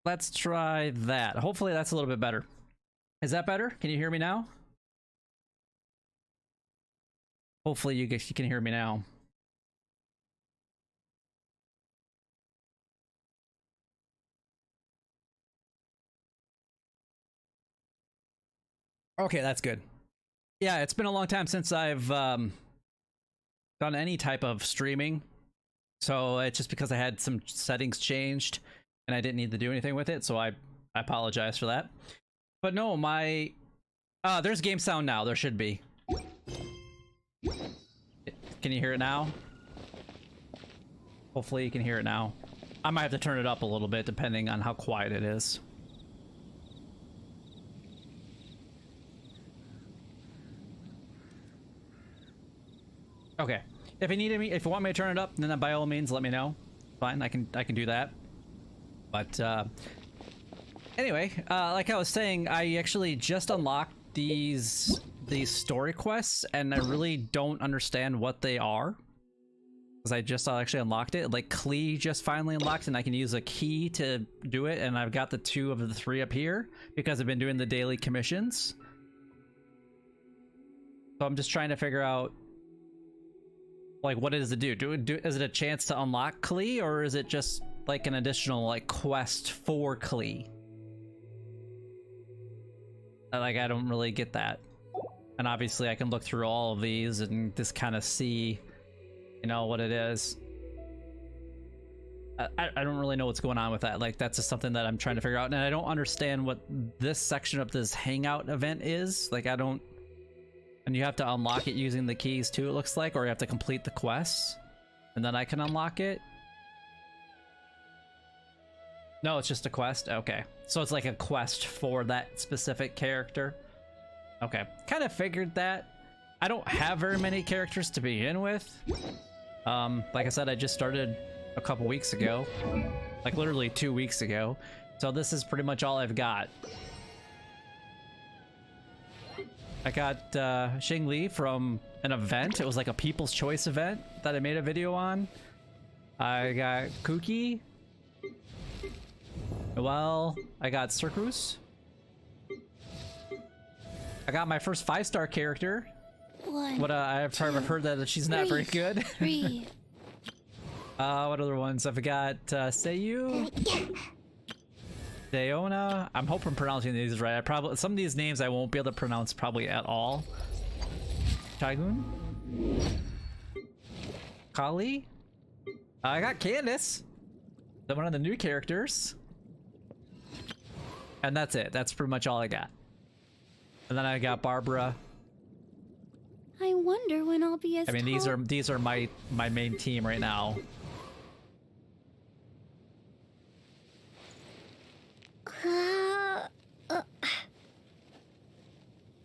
let's try that. Hopefully that's a little bit better. Is that better? Can you hear me now? Hopefully you can hear me now. Okay, that's good. Yeah, it's been a long time since I've done any type of streaming. So it's just because I had some settings changed and I didn't need to do anything with it. So I apologize for that. But no, my... there's game sound now. There should be. Can you hear it now? Hopefully you can hear it now. I might have to turn it up a little bit depending on how quiet it is. Okay. If you want me to turn it up, then by all means let me know. Fine, I can do that. But anyway, like I was saying, I actually just unlocked these story quests, and I really don't understand what they are. Because I just actually unlocked it. Like Klee just finally unlocked, and I can use a key to do it, and I've got the 2 of the 3 up here because I've been doing the daily commissions. So I'm just trying to figure out, like, what does it do? Is it a chance to unlock Klee, or is it just like an additional like quest for Klee? Like, I don't really get that. And obviously I can look through all of these and just kind of see, you know, what it is. I don't really know what's going on with that. Like, that's just something that I'm trying to figure out, and I don't understand what this section of this hangout event is. Like, I don't... And you have to unlock it using the keys too, it looks like, or you have to complete the quests, and then I can unlock it. No, it's just a quest? Okay. So it's like a quest for that specific character. Okay. Kind of figured that. I don't have very many characters to begin with. Like I said, I just started a couple weeks ago. Like literally 2 weeks ago. So this is pretty much all I've got. I got Xing Li from an event. It was like a People's Choice event that I made a video on. I got Kuki. Well, I got Circus. I got my first 5-star character. I've heard that she's not very good. What other ones? I've got Seiyu. Deona. I'm hoping I'm pronouncing these right. Some of these names I won't be able to pronounce probably at all. Chaigun. Kali. I got Candace. One of the new characters. And that's it. That's pretty much all I got. And then I got Barbara. I wonder when I'll be as I mean, these are my main team right now.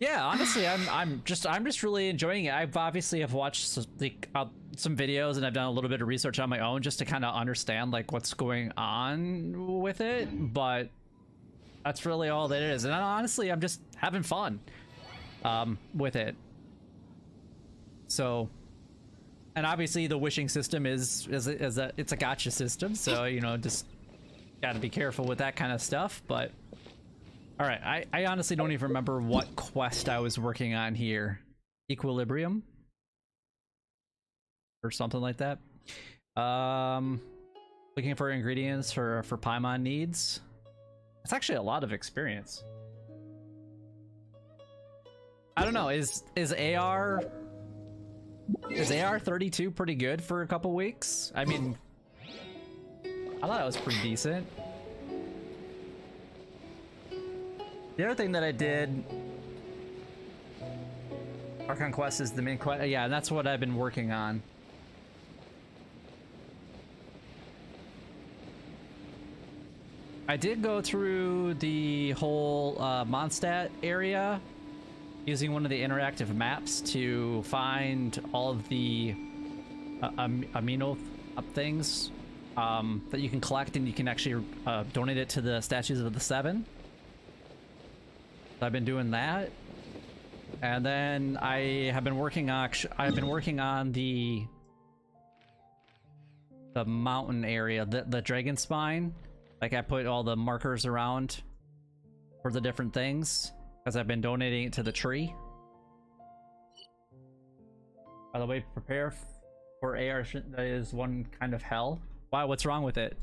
Yeah, honestly, I'm just really enjoying it. I've obviously have watched some videos, and I've done a little bit of research on my own just to kind of understand like what's going on with it, but that's really all that it is. And honestly, I'm just having fun with it. So, and obviously the wishing system is it's a gotcha system, so you know, just got to be careful with that kind of stuff. But all right, I honestly don't even remember what quest I was working on here. Equilibrium or something like that. Looking for ingredients for Paimon needs. It's actually a lot of experience. I don't know, is AR 32 pretty good for a couple weeks? I mean, I thought it was pretty decent. The other thing that I did, Archon Quest is the main quest. Yeah, and that's what I've been working on. I did go through the whole Mondstadt area using one of the interactive maps to find all of the amino things that you can collect, and you can actually donate it to the statues of the Seven. So I've been doing that, and then I have been working on the mountain area, the dragon spine. Like I put all the markers around for the different things because I've been donating it to the tree. By the way, prepare for AR that is one kind of hell. Wow, what's wrong with it?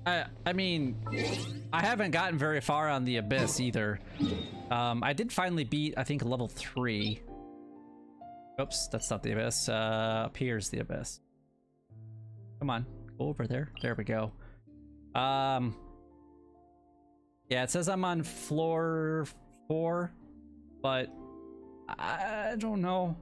I mean, I haven't gotten very far on the Abyss either. I did finally beat, I think, level 3. Oops, that's not the Abyss. Up here's the Abyss. Come on, go over there. There we go. Yeah, it says I'm on floor 4, but I don't know.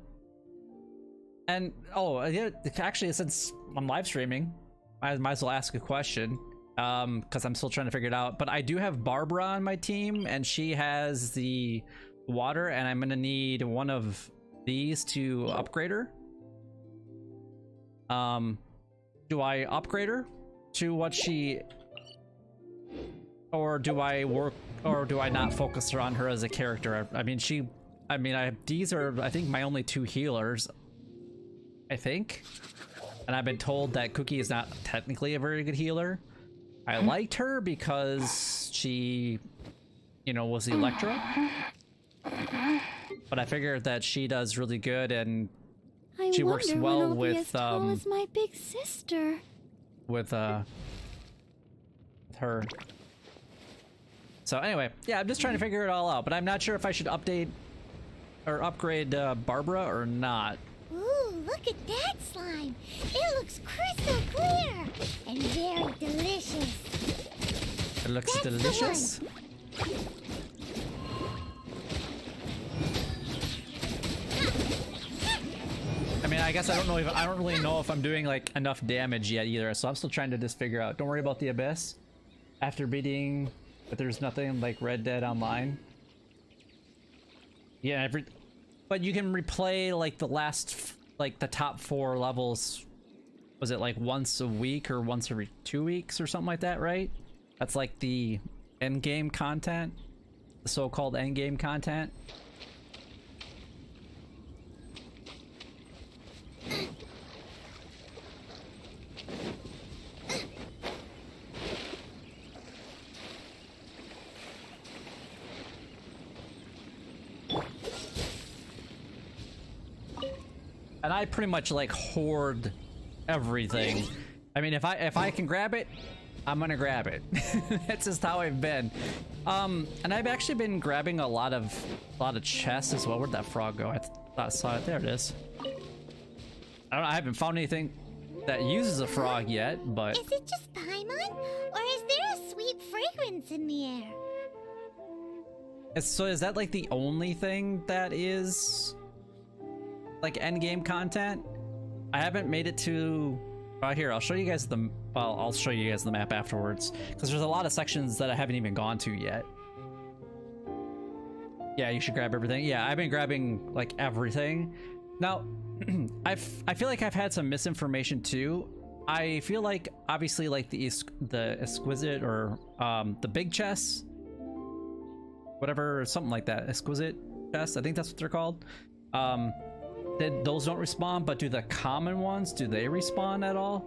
And oh, yeah, actually, since I'm live streaming, I might as well ask a question. Because I'm still trying to figure it out. But I do have Barbara on my team, and she has the water, and I'm gonna need one of these to upgrade her. Do I upgrade her to what she, or do I work, or do I not focus her on her as a character? I mean, these are, I think, my only 2 healers, I think. And I've been told that Cookie is not technically a very good healer. I liked her because she, you know, was Electra. But I figured that she does really good, and she works well with as tall as my big sister. With her. So anyway, yeah, I'm just trying to figure it all out, but I'm not sure if I should update or upgrade Barbara or not. Ooh, look at that slime. It looks crystal clear and very delicious. It looks delicious. I mean, I guess I don't really know if I'm doing like enough damage yet either, so I'm still trying to just figure out. Don't worry about the Abyss. After beating, but there's nothing like Red Dead Online. Yeah, but you can replay like the the top 4 levels. Was it like once a week or once every 2 weeks or something like that, right? That's like the end game content, the so-called end game content. And I pretty much like hoard everything. I mean, if I can grab it, I'm gonna grab it. That's just how I've been. And I've actually been grabbing a lot of chests as well. Where'd that frog go? I thought I saw it. There it is. I haven't found anything that uses a frog yet, but Is it just Paimon, or is there a sweet fragrance in the air? so is that like the only thing that is like end game content? I haven't made it to here. I'll show you guys I'll show you guys the map afterwards, because there's a lot of sections that I haven't even gone to yet. Yeah, you should grab everything. Yeah, I've been grabbing like everything. Now, I feel like I've had some misinformation too. I feel like obviously like the exquisite or the big chests, whatever, something like that, exquisite chests. I think that's what they're called. Those don't respawn, but do the common ones, do they respawn at all?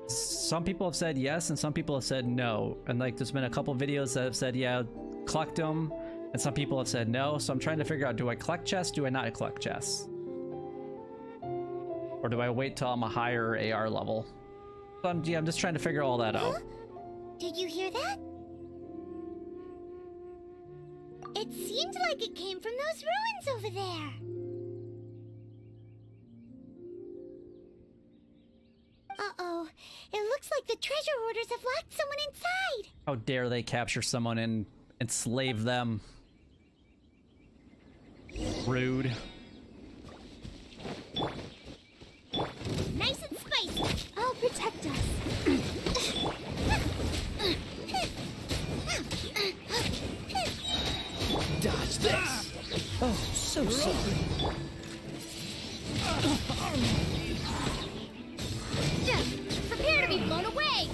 Some people have said yes, and some people have said no. And like, there's been a couple videos that have said, yeah, collect them. And some people have said no. So I'm trying to figure out, do I collect chests? Do I not collect chests? Or do I wait till I'm a higher AR level? So I'm just trying to figure all that out. Did you hear that? It seemed like it came from those ruins over there. Uh-oh. It looks like the treasure hoarders have locked someone inside. How dare they capture someone and enslave them. Rude. Nice and spicy. I'll protect us. Dodge this! Oh, so sorry. Prepare to be blown away.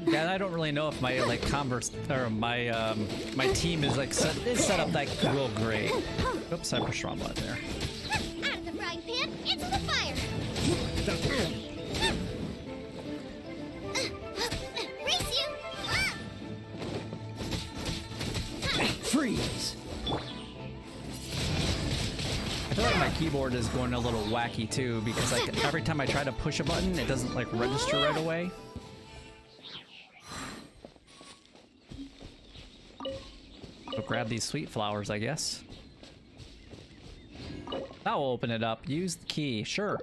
Yeah, and I don't really know if my like converse or my my team is like set up that real great. Oops, I pushed the wrong button there. Out of the frying pan, into the fire. Race you! Freeze! I feel like my keyboard is going a little wacky too, because like every time I try to push a button, it doesn't like register right away. So grab these sweet flowers, I guess. That will open it up. Use the key, sure.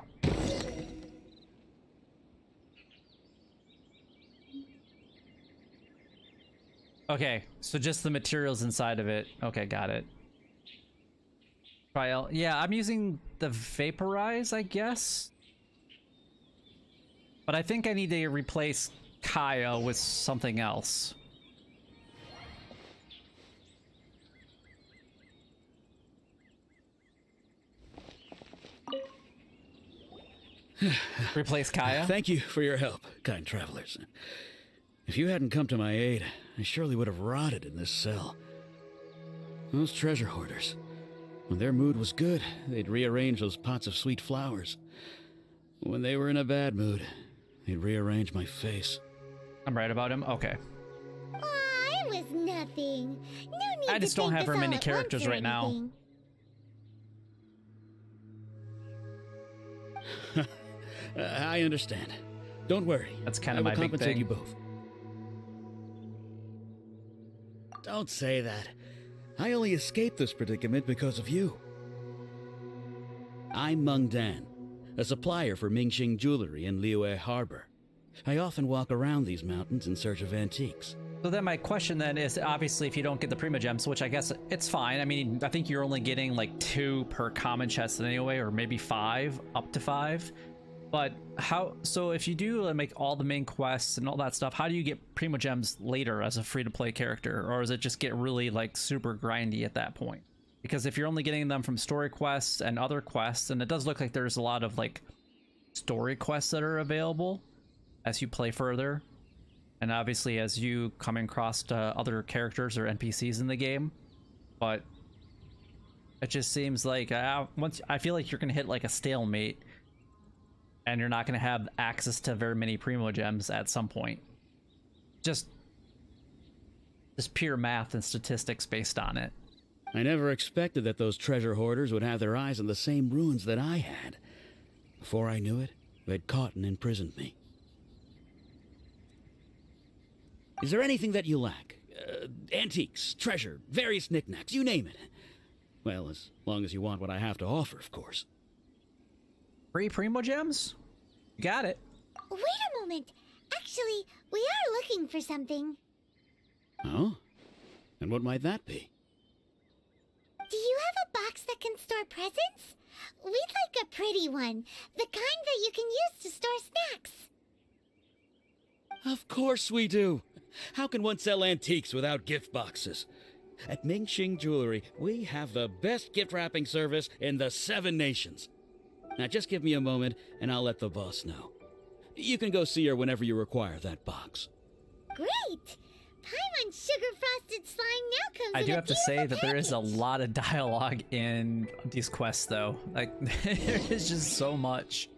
Okay, so just the materials inside of it. Okay, got it. Trial. Yeah, I'm using the vaporize, I guess. But I think I need to replace Kaya with something else. Replace Kaya? Thank you for your help, kind travelers. If you hadn't come to my aid, I surely would have rotted in this cell. Those treasure hoarders, when their mood was good, they'd rearrange those pots of sweet flowers. When they were in a bad mood, they'd rearrange my face. I'm right about him? Okay. Aw, it was nothing. No need I just to don't thank have very us all many at characters once or right now. anything. I understand. Don't worry. That's kind I of will my big compensate thing. you both. Don't say that. I only escaped this predicament because of you. I'm Meng Dan, a supplier for Mingxing Jewelry in Liyue Harbor. I often walk around these mountains in search of antiques. So then my question then is, obviously if you don't get the Prima Gems, which I guess it's fine. I mean, I think you're only getting like 2 per common chest anyway, or maybe 5, up to 5. But how, so if you do make all the main quests and all that stuff, how do you get Prima Gems later as a free-to-play character? Or does it just get really like super grindy at that point? Because if you're only getting them from story quests and other quests, and it does look like there's a lot of like story quests that are available as you play further, and obviously as you come across other characters or NPCs in the game, but it just seems like once I feel like you're gonna hit like a stalemate, and you're not gonna have access to very many Primo Gems at some point. Just pure math and statistics based on it. I never expected that those treasure hoarders would have their eyes on the same ruins that I had. Before I knew it, they'd caught and imprisoned me. Is there anything that you lack? Antiques, treasure, various knickknacks, you name it. Well, as long as you want what I have to offer, of course. Free Primo Gems? You got it. Wait a moment. Actually, we are looking for something. Oh? And what might that be? Do you have a box that can store presents? We'd like a pretty one. The kind that you can use to store snacks. Of course we do. How can one sell antiques without gift boxes? At Mingxing Jewelry, we have the best gift wrapping service in the 7 nations. Now just give me a moment and I'll let the boss know. You can go see her whenever you require that box. Great! Paimon Sugar Frosted Slime now comes I in do a have to say beautiful that there is a package. lot of dialogue in these quests though. Like, there is just so much.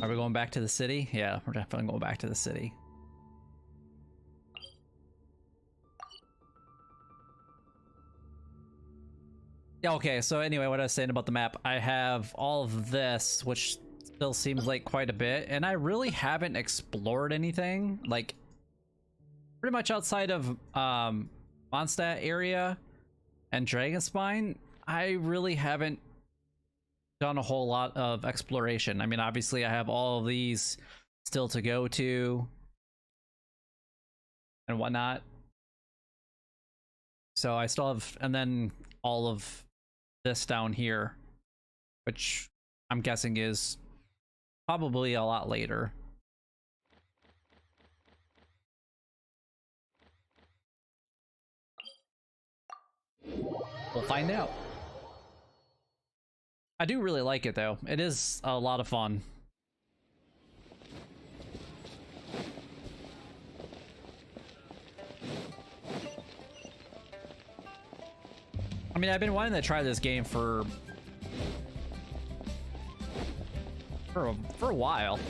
Are we going back to the city? Yeah, we're definitely going back to the city. Yeah, okay, so anyway, what I was saying about the map, I have all of this, which still seems like quite a bit, and I really haven't explored anything, like, pretty much outside of, Mondstadt area and Dragonspine, I really haven't done a whole lot of exploration. I mean, obviously I have all of these still to go to and whatnot. So I still have, and then all of this down here, which I'm guessing is probably a lot later. We'll find out. I do really like it though. It is a lot of fun. I mean, I've been wanting to try this game for a while.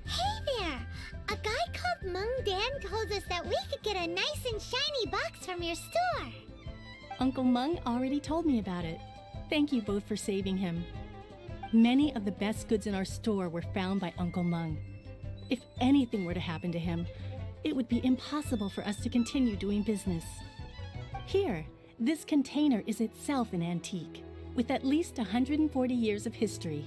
Hey there! A guy called Mung Dan told us that we could get a nice and shiny box from your store. Uncle Mung already told me about it. Thank you both for saving him. Many of the best goods in our store were found by Uncle Mung. If anything were to happen to him, it would be impossible for us to continue doing business. Here, this container is itself an antique, with at least 140 years of history.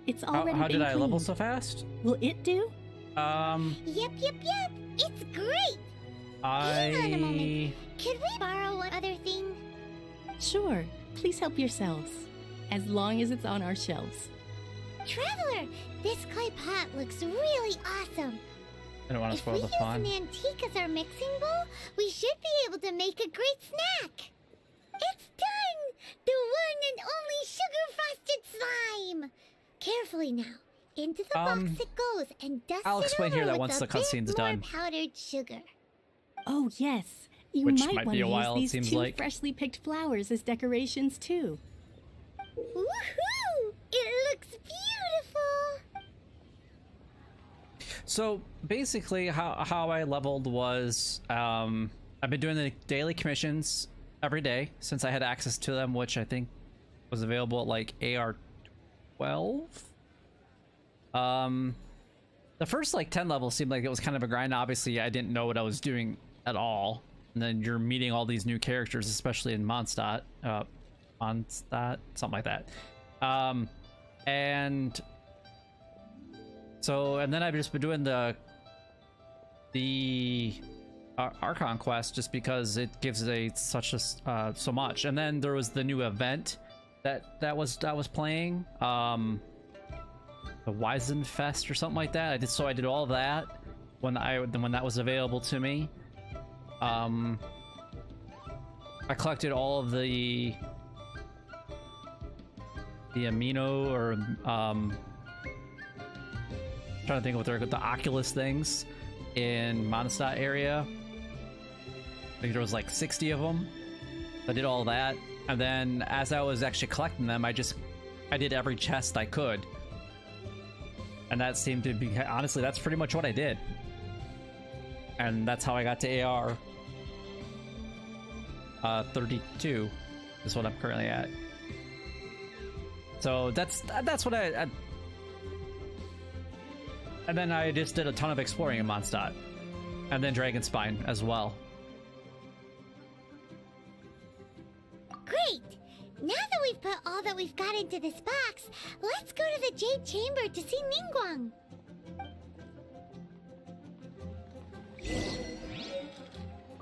It's already How been did I level cleaned. so fast? Will it do? Yep. It's great! Hang on a moment. Could we borrow one other thing? Sure, please help yourselves, as long as it's on our shelves. Traveler, this clay pot looks really awesome. I don't want to If we spoil the use fun. an antique as our mixing bowl, we should be able to make a great snack. It's done! The one and only sugar-frosted slime! Carefully now. Into the box it goes and dust I'll it explain over here that with once a the cutscene's bit more done. powdered sugar. Oh yes, you Which might might want be to a while, it use seems these two like. freshly picked flowers as decorations too. Woohoo! It looks beautiful! So basically, how I leveled was I've been doing the daily commissions every day since I had access to them, which I think was available at like AR 12. The first like 10 levels seemed like it was kind of a grind. Obviously, I didn't know what I was doing at all. And then you're meeting all these new characters, especially in Mondstadt, something like that. And then I've just been doing the Archon quest just because it gives so much. And then there was the new event that was playing, the Weisenfest or something like that. I did all of that when that was available to me. I collected all of the amino or trying to think of what they're the Oculus things in Mondstadt area. I think there was like 60 of them. I did all that, and then as I was actually collecting them, I did every chest I could, and that seemed to be honestly that's pretty much what I did, and that's how I got to AR 32 is what I'm currently at. So that's what I and then I just did a ton of exploring in Mondstadt, and then Dragonspine as well. Great! Now that we've put all that we've got into this box, let's go to the Jade Chamber to see Ningguang.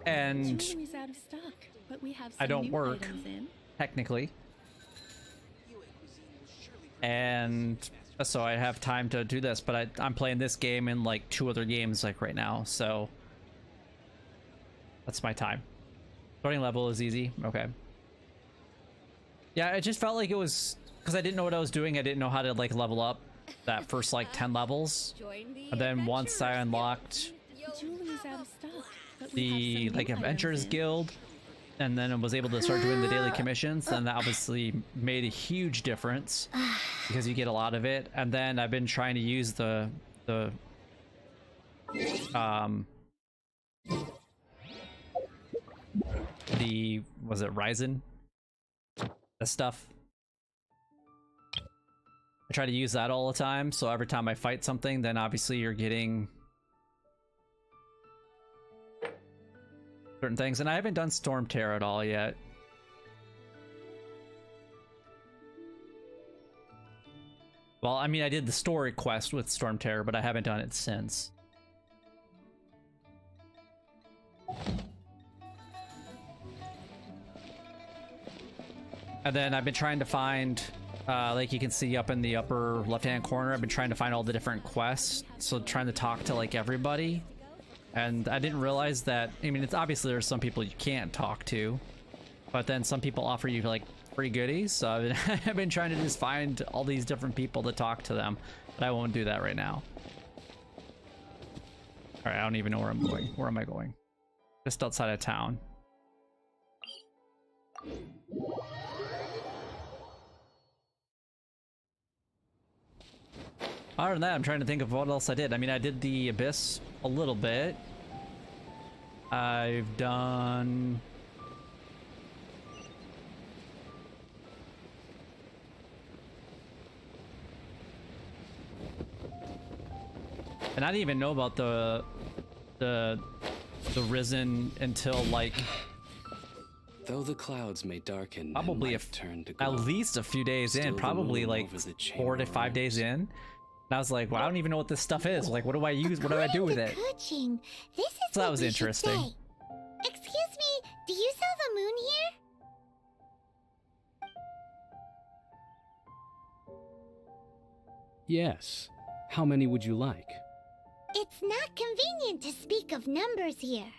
And Jewelry's out of stock, but we have some I don't new work items in. technically, and so I have time to do this, but I'm playing this game and like 2 other games like right now, so that's my time. Starting level is easy. Okay. Yeah, it just felt like it was because I didn't know what I was doing. I didn't know how to like level up that first like 10 levels, and then once I unlocked Jewelry's out of stock, but we the have some like new Adventures items in. Guild, and then I was able to start doing the daily commissions, and that obviously made a huge difference because you get a lot of it. And then I've been trying to use the was it Ryzen? The stuff. I try to use that all the time, so every time I fight something, then obviously you're getting certain things. And I haven't done Storm Terror at all yet. Well, I mean, I did the story quest with Storm Terror, but I haven't done it since. And then I've been trying to find, like you can see up in the upper left-hand corner, I've been trying to find all the different quests. So trying to talk to like everybody. And I didn't realize that, I mean, it's obviously there's some people you can't talk to, but then some people offer you like free goodies. So I've been trying to just find all these different people to talk to them, but I won't do that right now. All right, I don't even know where I'm going. Where am I going? Just outside of town. Other than that, I'm trying to think of what else I did. I mean, I did the Abyss a little bit. I've done... And I didn't even know about the Risen until like Though the clouds may darken, probably and turn to glow, at least a few days still in, the probably moon like over the 4 to chamber 5 days roams. in. And I was like, well, I don't even know what this stuff is. Like, what do I use? What do I do with it? Kuching, this is So that what was we should interesting. say. Excuse me, do you sell the moon here? Yes. How many would you like? It's not convenient to speak of numbers here.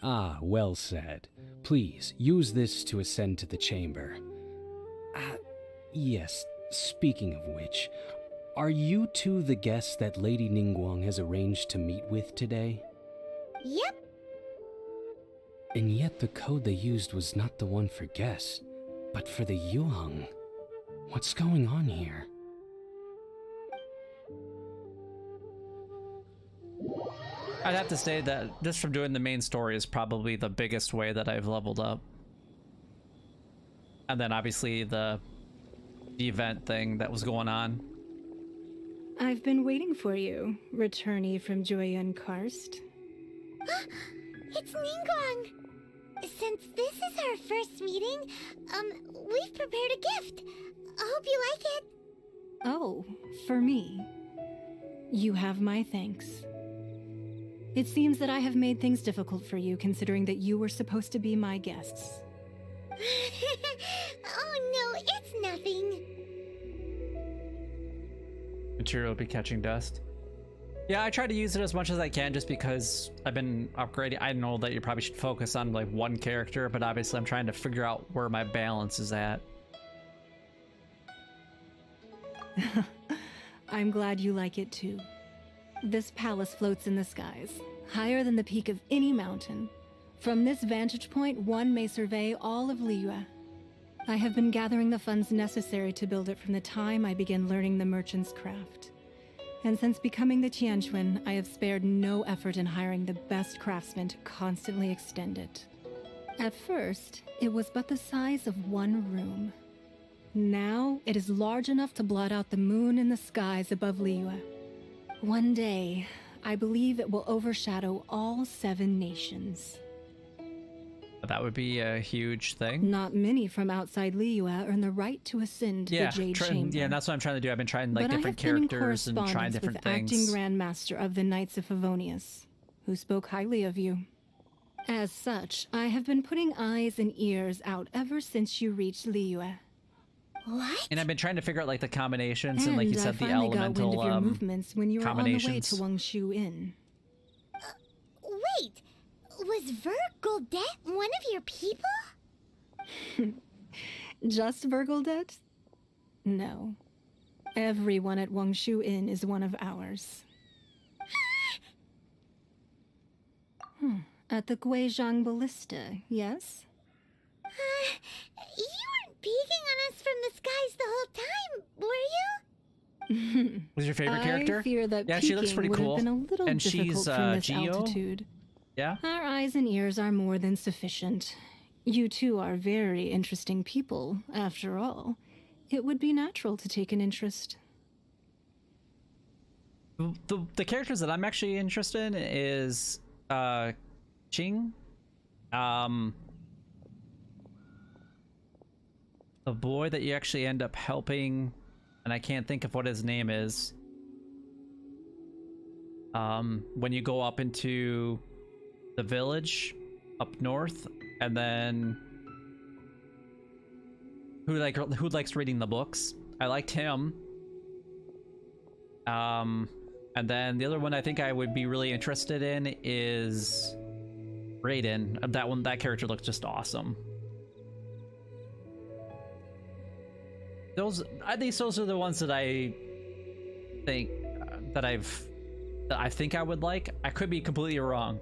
Ah, well said. Please, use this to ascend to the chamber. Yes, speaking of which, are you two the guests that Lady Ningguang has arranged to meet with today? Yep, And yet the code they used was not the one for guests, but for the Yuang. What's going on here? I'd have to say that just from doing the main story is probably the biggest way that I've leveled up. And then obviously the event thing that was going on. I've been waiting for you, returnee from Joyun Karst. it's Ningguang. Since this is our first meeting, we've prepared a gift. I hope you like it. Oh, for me. You have my thanks. It seems that I have made things difficult for you, considering that you were supposed to be my guests. Oh no, it's nothing. Material will be catching dust. Yeah, I try to use it as much as I can just because I've been upgrading. I know that you probably should focus on like one character, but obviously I'm trying to figure out where my balance is at. I'm glad you like it too. This palace floats in the skies, higher than the peak of any mountain. From this vantage point, one may survey all of Liyue. I have been gathering the funds necessary to build it from the time I began learning the merchant's craft. And since becoming the Tianquan, I have spared no effort in hiring the best craftsmen to constantly extend it. At first, it was but the size of one room. Now, it is large enough to blot out the moon in the skies above Liyue. One day, I believe it will overshadow all 7 nations. That would be a huge thing. Not many from outside Liyue earn the right to ascend Yeah, the Jade Chamber. yeah, that's what I'm trying to do. I've been trying like But different I have been in characters and trying correspondence different with things. Acting Grand Master of the Knights of Favonius, who spoke highly of you. As such, I have been putting eyes and ears out ever since you reached Liyue. What? And I've been trying to figure out like the combinations and like you I said, the finally got wind elemental of your movements when you were on the way combinations. to Wangshu Inn. Wait, was Vergoldet one of your people? Just Vergoldet? No. Everyone at Wangshu Inn is one of ours. At the Guizhang Ballista, yes? You weren't peeking on us from the skies the whole time, were you? Was your favorite I character? fear that Yeah, she looks peeking pretty would cool. have been a little And difficult she's from this Geo? altitude. Yeah. Our eyes and ears are more than sufficient. You two are very interesting people, after all. It would be natural to take an interest. The characters that I'm actually interested in is Ching. The boy that you actually end up helping, and I can't think of what his name is. When you go up into the village up north, and then who likes reading the books? I liked him. And then the other one I think I would be really interested in is Raiden. That character looks just awesome. Those are the ones that I think that I've that I think I would like. I could be completely wrong.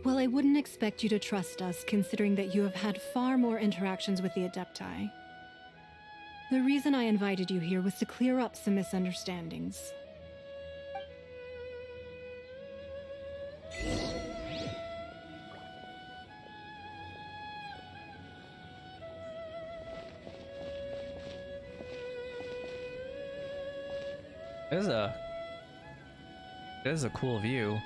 Well, I wouldn't expect you to trust us, considering that you have had far more interactions with the Adepti. The reason I invited you here was to clear up some misunderstandings. It is a cool view.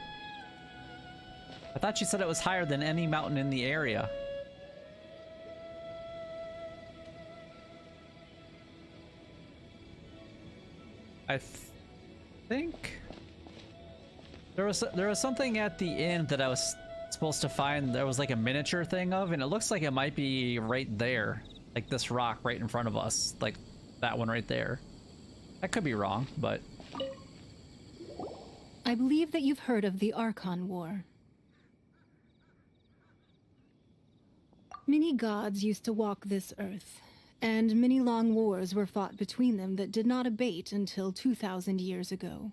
I thought you said it was higher than any mountain in the area. I think there was something at the end that I was supposed to find. There was like a miniature thing of, and it looks like it might be right there, like this rock right in front of us, like that one right there. I could be wrong, but I believe that you've heard of the Archon War. Many gods used to walk this earth, and many long wars were fought between them that did not abate until 2,000 years ago.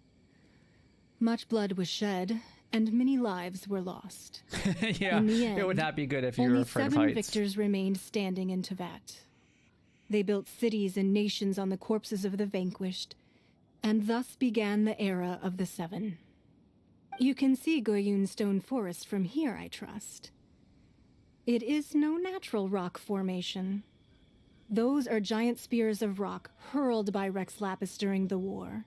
Much blood was shed, and many lives were lost. yeah, In the end, it would not be good if you were only afraid of 7 heights. victors remained standing in Tevat. They built cities and nations on the corpses of the vanquished, and thus began the era of the 7. You can see Goyun Stone Forest from here, I trust. It is no natural rock formation. Those are giant spears of rock hurled by Rex Lapis during the war.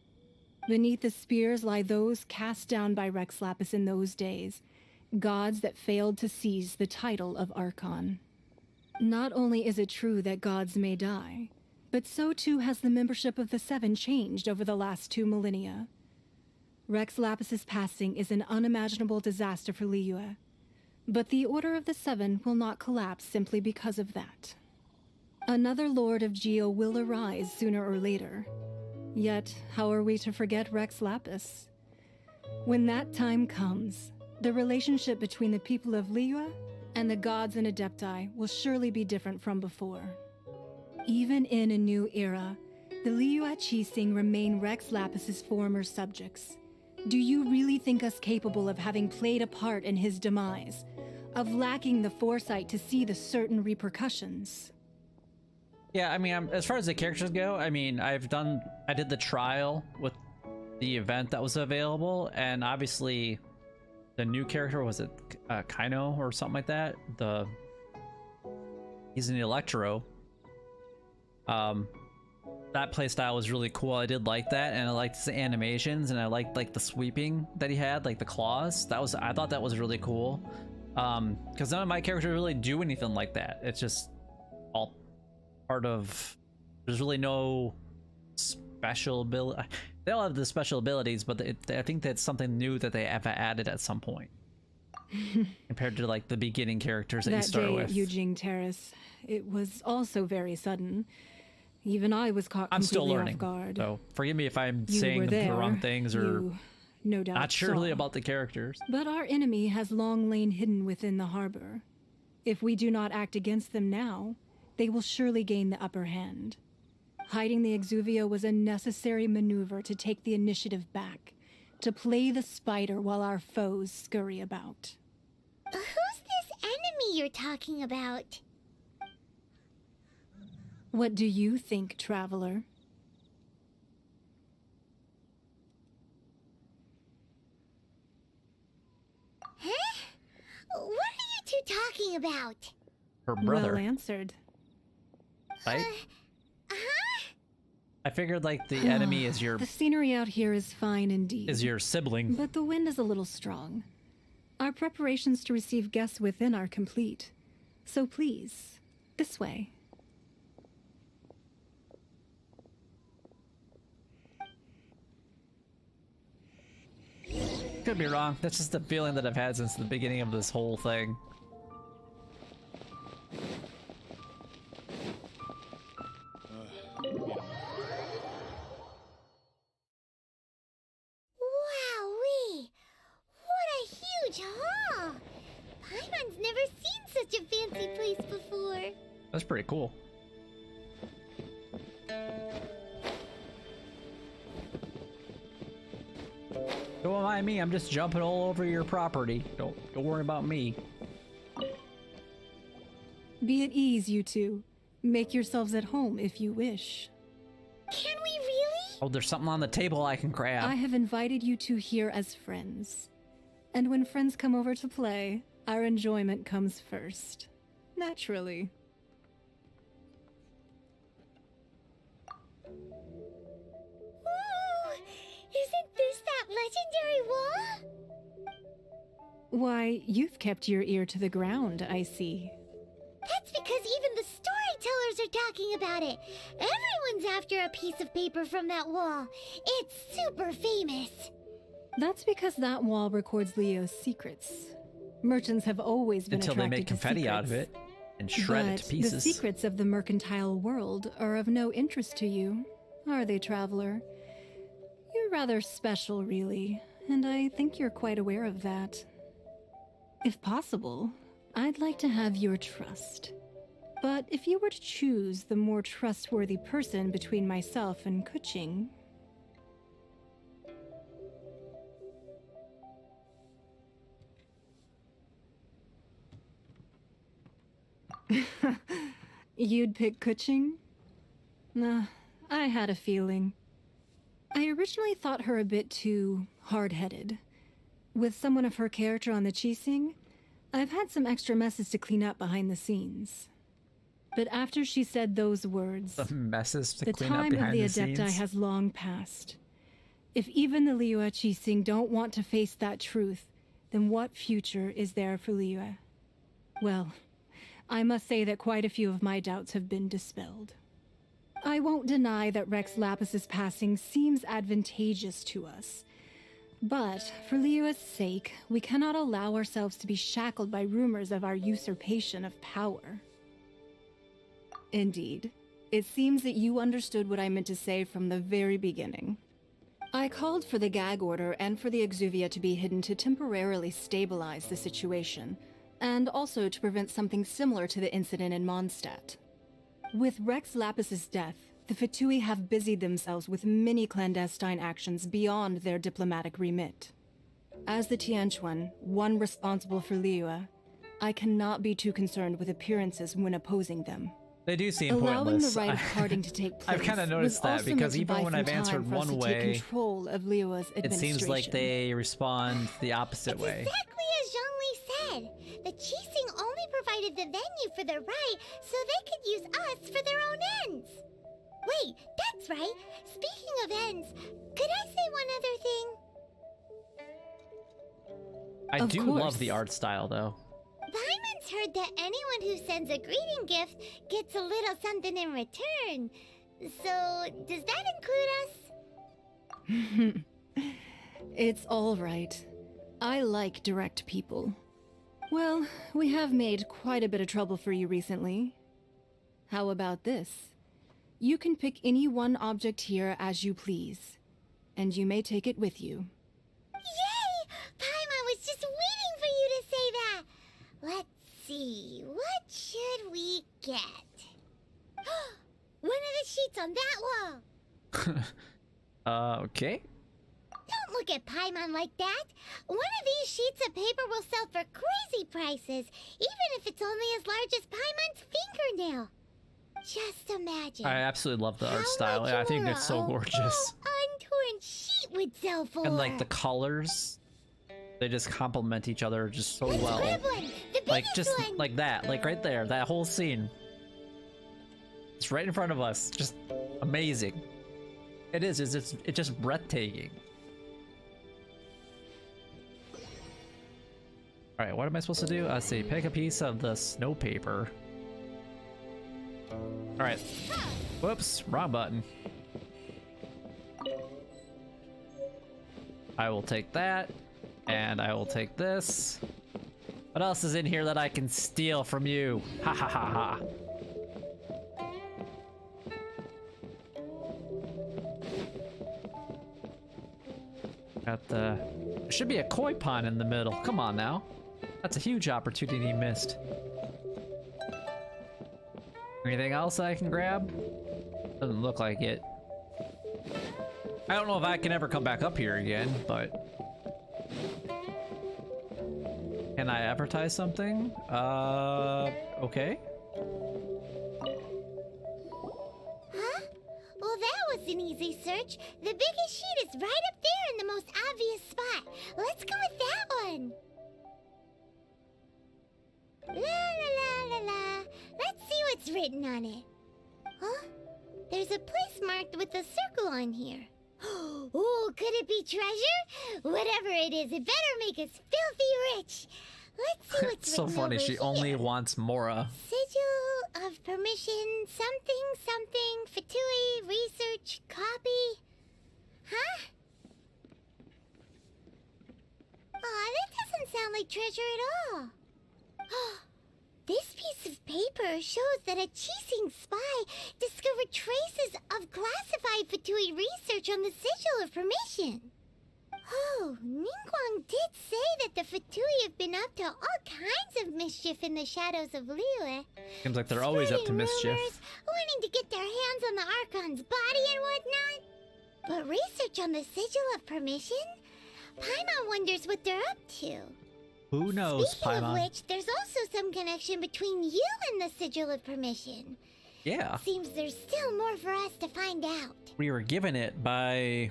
Beneath the spears lie those cast down by Rex Lapis in those days, gods that failed to seize the title of Archon. Not only is it true that gods may die, but so too has the membership of the 7 changed over the last 2 millennia. Rex Lapis's passing is an unimaginable disaster for Liyue, but the Order of the 7 will not collapse simply because of that. Another Lord of Geo will arise sooner or later. Yet, how are we to forget Rex Lapis? When that time comes, the relationship between the people of Liyue and the gods and Adepti will surely be different from before. Even in a new era, the Liyue Qixing remain Rex Lapis's former subjects. Do you really think us capable of having played a part in his demise? Of lacking the foresight to see the certain repercussions? Yeah, I mean, as far as the characters go, I mean, I did the trial with the event that was available, and obviously the new character, was it Kaino or something like that? He's an Electro. That playstyle was really cool. I did like that, and I liked his animations, and I liked like the sweeping that he had, like the claws. I thought that was really cool. Because none of my characters really do anything like that. It's just all part of. There's really no special ability. They all have the special abilities, but I think that's something new that they have added at some point compared to like the beginning characters that you start That day with. at Eugene Terrace, it was also very sudden. Even I was caught I'm still completely learning, off guard. so forgive me if I'm You saying were the there. wrong things or You, no doubt, not sure really saw. about the characters. But our enemy has long lain hidden within the harbor. If we do not act against them now, they will surely gain the upper hand. Hiding the Exuvia was a necessary maneuver to take the initiative back, to play the spider while our foes scurry about. Who's this enemy you're talking about? What do you think, traveler? Huh? What are you two talking about? Her brother, Well answered. right? Huh? I figured like the enemy is your The scenery out here is fine indeed. sibling. But the wind is a little strong. Our preparations to receive guests within are complete. So please, this way. Could be wrong. That's just the feeling that I've had since the beginning of this whole thing. Wowee! What a huge hall! Paimon's never seen such a fancy place before. That's pretty cool. mind me. I'm just jumping all over your property. Don't worry about me. Be at ease, you two. Make yourselves at home if you wish. Can we really? Oh, there's something on the table I can grab. I have invited you two here as friends. And when friends come over to play, our enjoyment comes first. Naturally. Ooh, isn't this that legendary wall? Why, you've kept your ear to the ground, I see. That's because even the storytellers are talking about it. Everyone's after a piece of paper from that wall. It's super famous. That's because that wall records Leo's secrets. Merchants have always been Until they attracted make to confetti out of secrets. it and shred it But to pieces. the secrets of the mercantile world are of no interest to you, are they, traveler? You're rather special, really, and I think you're quite aware of that. If possible, I'd like to have your trust. But if you were to choose the more trustworthy person between myself and Kuching... You'd pick Kuching? Nah, I had a feeling. I originally thought her a bit too hard-headed. With someone of her character on the Qixing, I've had some extra messes to clean up behind the scenes. But after she said those words, The messes to the clean up time of behind the the Adepti scenes. has long passed. If even the Liyue Qixing don't want to face that truth, then what future is there for Liyue? Well, I must say that quite a few of my doubts have been dispelled. I won't deny that Rex Lapis's passing seems advantageous to us. But for Liyue's sake, we cannot allow ourselves to be shackled by rumors of our usurpation of power. Indeed, it seems that you understood what I meant to say from the very beginning. I called for the gag order and for the Exuvia to be hidden to temporarily stabilize the situation, and also to prevent something similar to the incident in Mondstadt. With Rex Lapis's death, the Fatui have busied themselves with many clandestine actions beyond their diplomatic remit. As the Tianquan, one responsible for Liyue, I cannot be too concerned with appearances when opposing them. They do seem Allowing pointless. the rite of parting to take place. I've kind of noticed was that also because meant to even buy when some I've time answered for us one to take way, control of Liyue's it administration. seems like they respond the opposite way. Exactly as Zhongli said. The Qixing only provided the venue for their rite so they could use us for their own ends. Wait, that's right. Speaking of ends, could I say one other thing? I Of do course. love the art style, though. Paimon's heard that anyone who sends a greeting gift gets a little something in return. So, does that include us? It's all right. I like direct people. Well, we have made quite a bit of trouble for you recently. How about this? You can pick any one object here as you please, and you may take it with you. Yay! Paimon was just waiting for you to say that. Let's see, what should we get? One of the sheets on that wall. Okay. Don't look at Paimon like that. One of these sheets of paper will sell for crazy prices, even if it's only as large as Paimon's fingernail. Just imagine. I absolutely love the art how style. much Yeah, I think more it's so a gorgeous. full untorn sheet would sell for. And like the colors, they just complement each other just so Let's well. grab one, the Like biggest just one. like that, like right there, that whole scene. It's right in front of us. Just amazing. It is. It's just breathtaking. All right, what am I supposed to do? Let's see. Pick a piece of the snow paper. All right. Whoops, wrong button. I will take that, and I will take this. What else is in here that I can steal from you? Ha ha ha ha. Got the... There should be a koi pond in the middle. Come on now. That's a huge opportunity missed. Anything else I can grab? Doesn't look like it. I don't know if I can ever come back up here again, but Can I advertise something? Okay. Huh? Well, that was an easy search. The biggest sheet is right up there in the most obvious spot. Let's go with that one. La la la la la. Let's see what's written on it. Huh? There's a place marked with a circle on here. Oh, could it be treasure? Whatever it is, it better make us filthy rich. Let's see what's It's so written funny. over She only here. wants Mora. Sigil of permission, something, something, Fatui, research, copy. Huh? Aw, that doesn't sound like treasure at all. This piece of paper shows that a Chising spy discovered traces of classified Fatui research on the Sigil of Permission. Oh, Ningguang did say that the Fatui have been up to all kinds of mischief in the shadows of Liyue. Seems like they're always up to Spreading mischief. rumors, wanting to get their hands on the Archon's body and whatnot. But research on the Sigil of Permission? Paimon wonders what they're up to. Who knows, Speaking of Paimon? which, there's also some connection between you and the Sigil of Permission. Yeah. Seems there's still more for us to find out. We were given it by...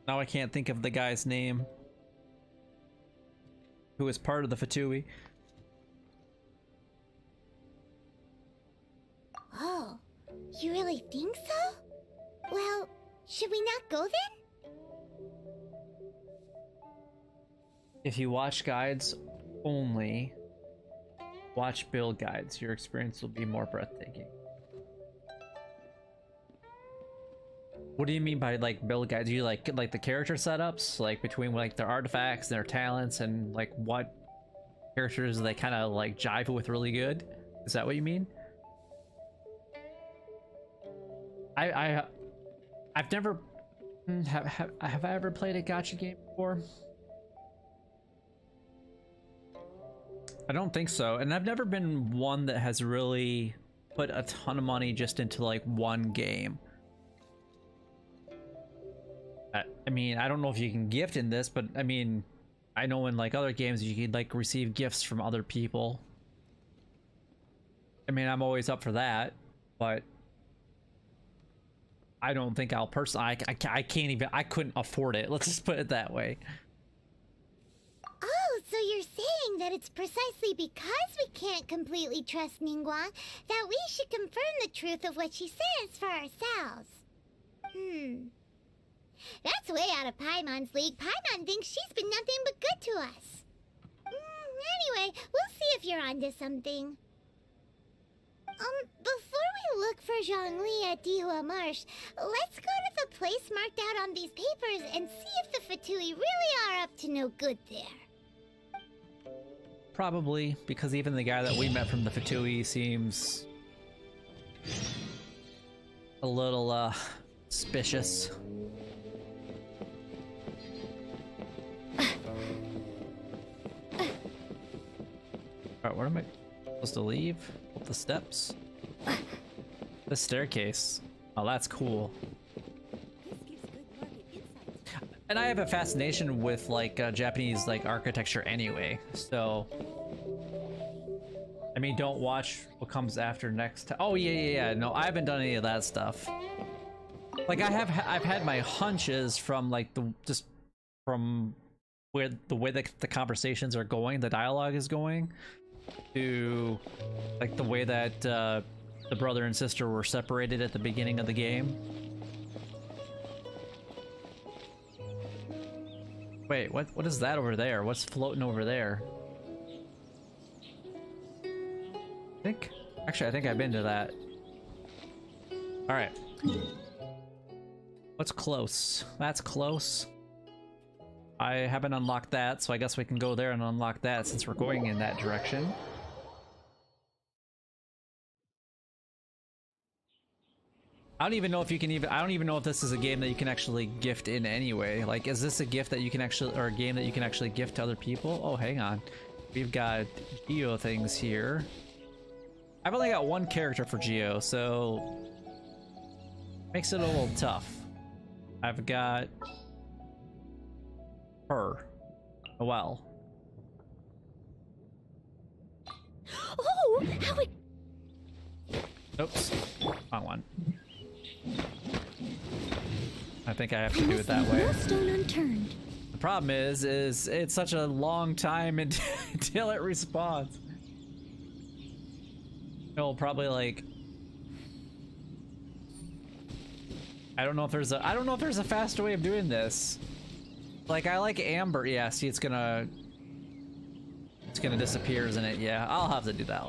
Now I can't think of the guy's name. Who is part of the Fatui. Oh, you really think so? Well, should we not go then? If you watch guides only, watch build guides. Your experience will be more breathtaking. What do you mean by like build guides? Do you like the character setups, like between like their artifacts and their talents, and like what characters they kind of like jive with really good? Is that what you mean? I've never have I ever played a gacha game before? I don't think so, and I've never been one that has really put a ton of money just into like one game. I mean, I don't know if you can gift in this, but I mean, I know in like other games you can like receive gifts from other people. I mean, I'm always up for that, but I don't think I'll personally. I can't even. I couldn't afford it. Let's just put it that way. Oh, so you're saying that it's precisely because we can't completely trust Ningguang that we should confirm the truth of what she says for ourselves. That's way out of Paimon's league. Paimon thinks she's been nothing but good to us. Anyway, we'll see if you're onto something. Before we look for Zhongli at Dihua Marsh, let's go to the place marked out on these papers and see if the Fatui really are up to no good there. Probably, because even the guy that we met from the Fatui seems a little suspicious. Alright, where am I supposed to leave? Up the steps? The staircase. Oh, that's cool. And I have a fascination with like Japanese like architecture anyway, so I mean, don't watch what comes after next time. Oh yeah. No, I haven't done any of that stuff. Like I've had my hunches from like just from where the way that the conversations are going, the dialogue is going, to like the way that the brother and sister were separated at the beginning of the game. Wait, what is that over there? What's floating over there? I think I've been to that. All right. What's close? That's close. I haven't unlocked that, so I guess we can go there and unlock that since we're going in that direction. I don't even know if you can I don't even know if this is a game that you can actually gift in anyway. Like, is this a gift that you can actually, or a game that you can actually gift to other people? Oh, hang on. We've got Geo things here. I've only got one character for Geo, so makes it a little tough. I've got her. Well. Oh, how it... Oops. Wrong one. I think I have to do it that way. No stone unturned. The problem is it's such a long time until it respawns. It'll probably like... I don't know if there's a faster way of doing this. Like, I like amber. Yeah, see, it's gonna disappear, isn't it? Yeah, I'll have to do that.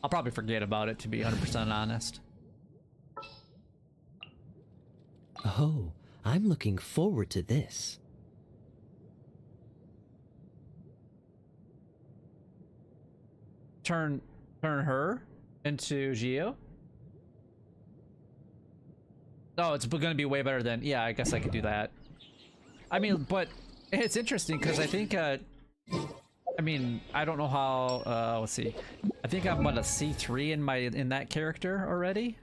I'll probably forget about it, to be 100% honest. Oh, I'm looking forward to this. Turn her into Geo? Oh, it's gonna be way better than... Yeah, I guess I could do that. I mean, but it's interesting because I think, I mean, I don't know how, let's see. I think I'm about a C3 in that character already.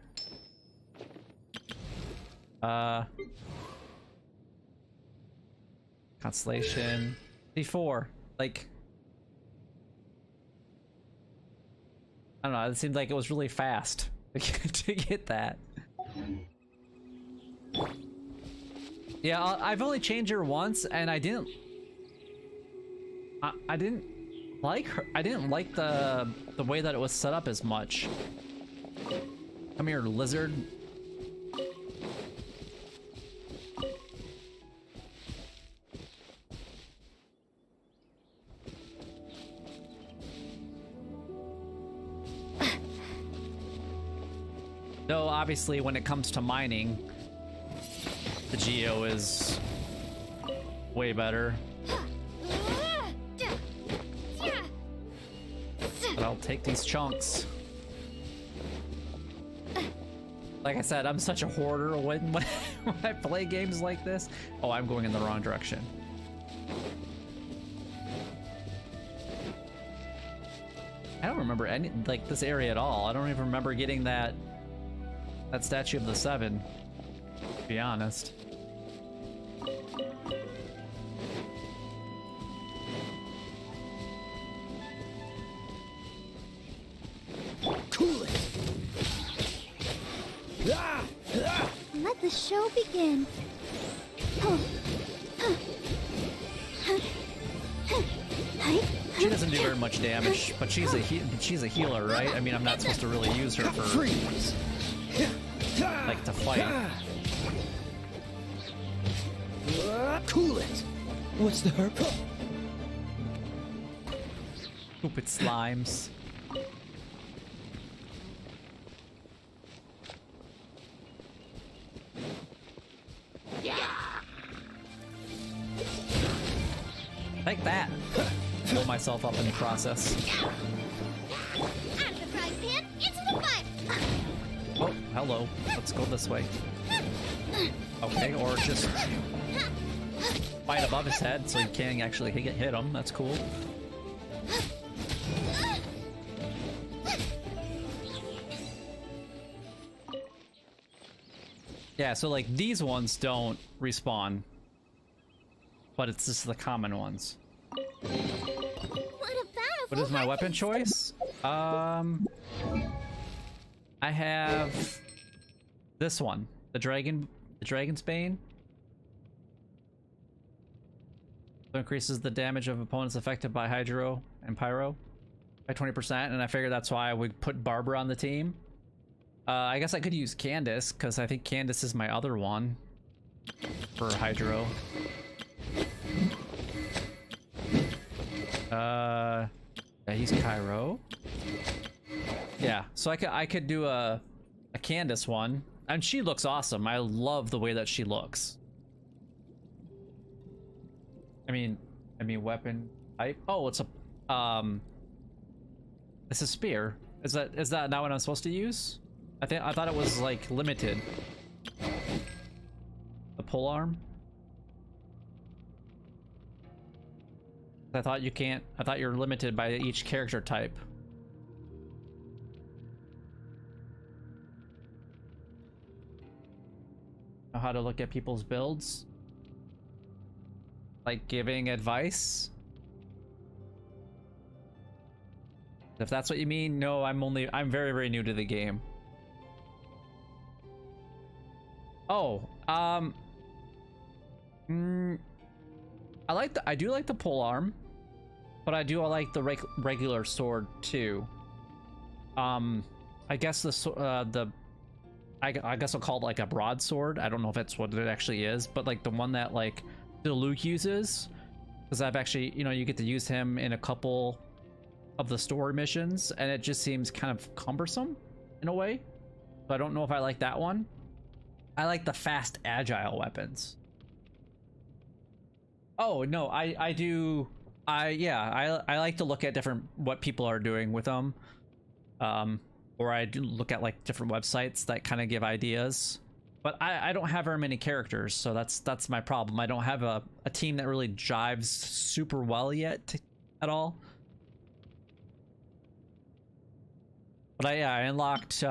Constellation. C4. Like, I don't know, it seemed like it was really fast to get that. Yeah, I've only changed her once, and I didn't like her. I didn't like the way that it was set up as much. Come here, lizard. Though obviously, when it comes to mining, the Geo is way better. But I'll take these chunks. Like I said, I'm such a hoarder when I play games like this. Oh, I'm going in the wrong direction. I don't remember any, like, this area at all. I don't even remember getting that statue of the Seven, to be honest. Cool it. Let the show begin. She doesn't do very much damage, but she's a healer, right? I mean, I'm not supposed to really use her for like to fight. Cool it. What's the hurt? Stupid slimes. Like that. Blow myself up in the process. Out of the frying pan, into the fire. Oh, hello. Let's go this way. Okay, or just fight above his head so you can't actually hit him. That's cool. Yeah, so like these ones don't respawn, but it's just the common ones. What is my weapon choice? I have this one, the Dragon's Bane. So increases the damage of opponents affected by Hydro and Pyro by 20%, and I figured that's why I would put Barbara on the team. I guess I could use Candace, because I think Candace is my other one for Hydro. Yeah, he's Cairo. Yeah, so I could do a Candace one, and she looks awesome. I love the way that she looks. I mean weapon type. Oh, it's a it's a spear. Is that not what I'm supposed to use? I thought it was like limited. The pole arm. I thought you can't. I thought you're limited by each character type. Know how to look at people's builds. like giving advice. If that's what you mean, no, I'm very, very new to the game. Oh, I do like the pole arm, but I like the regular sword too. I guess I guess I'll call it like a broadsword. I don't know if that's what it actually is, but like the one that like Luke uses, because I've actually, you know, you get to use him in a couple of the story missions, and it just seems kind of cumbersome in a way. So I don't know if I like that one. I like the fast, agile weapons. Oh no, I do. I like to look at what people are doing with them. Or I do look at like different websites that kind of give ideas. But I don't have very many characters, so that's my problem. I don't have a team that really jives super well yet at all. But I unlocked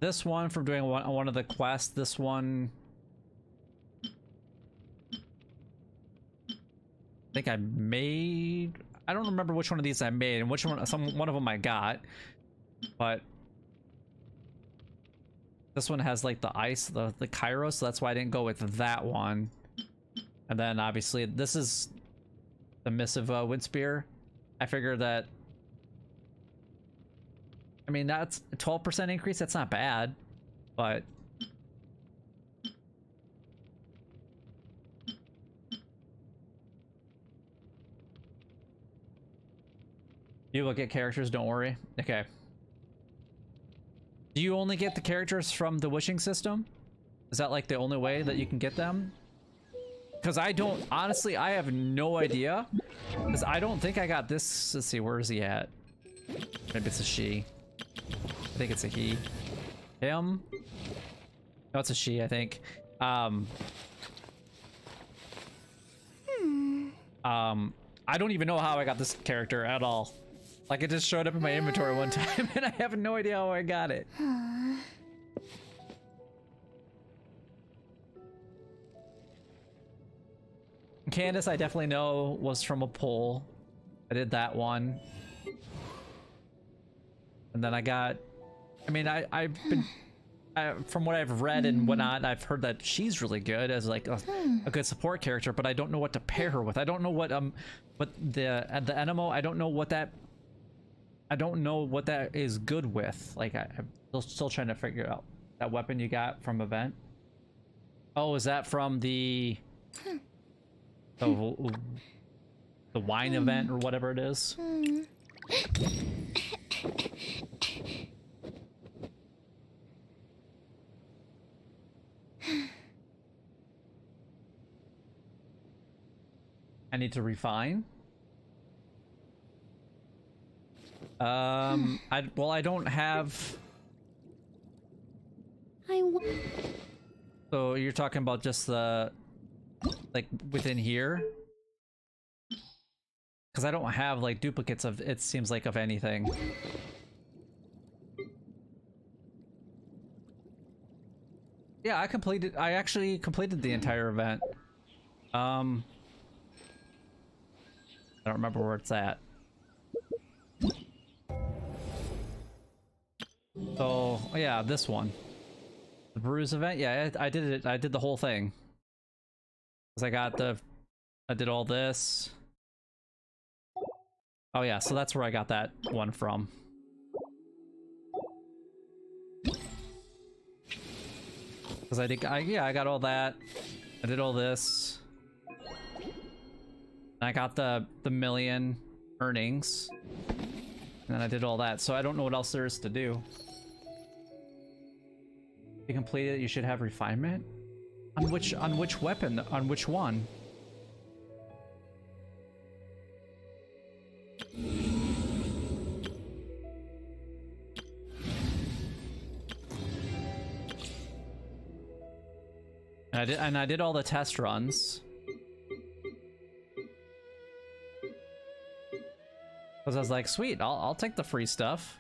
this one from doing one of the quests. This one, I think I made. I don't remember which one of these I made and which one. One of them I got, but this one has like the ice, the Kairos, so that's why I didn't go with that one. And then obviously this is the Missive Wind Spear. I figured that. I mean, that's a 12% increase. That's not bad, but you look at characters, don't worry. Okay. Do you only get the characters from the wishing system? Is that like the only way that you can get them? Because I don't, honestly, I have no idea. Because I don't think I got this. Let's see, where is he at? Maybe it's a she. I think it's a he. Him? No, it's a she, I think. I don't even know how I got this character at all. Like, it just showed up in my inventory one time, and I have no idea how I got it. Candace, I definitely know, was from a poll. I did that one. And then I got... I mean, I've been... from what I've read and whatnot, I've heard that she's really good as like a good support character, but I don't know what to pair her with. I don't know what the Enemo, I don't know what that is good with. Like I'm still trying to figure out that weapon you got from event. Oh, is that from the wine event or whatever it is? I need to refine. I don't have. So you're talking about just the, like within here? Because I don't have like duplicates of, it seems like, of anything. Yeah, I actually completed the entire event. I don't remember where it's at. So, yeah, this one. The Bruise event? Yeah, I did it. I did the whole thing. Because I did all this. Oh yeah, so that's where I got that one from. Because I got all that. I did all this. And I got the million earnings. And then I did all that. So I don't know what else there is to do. If you complete it, you should have refinement? On which weapon? On which one? And I did all the test runs. Because I was like, sweet, I'll take the free stuff.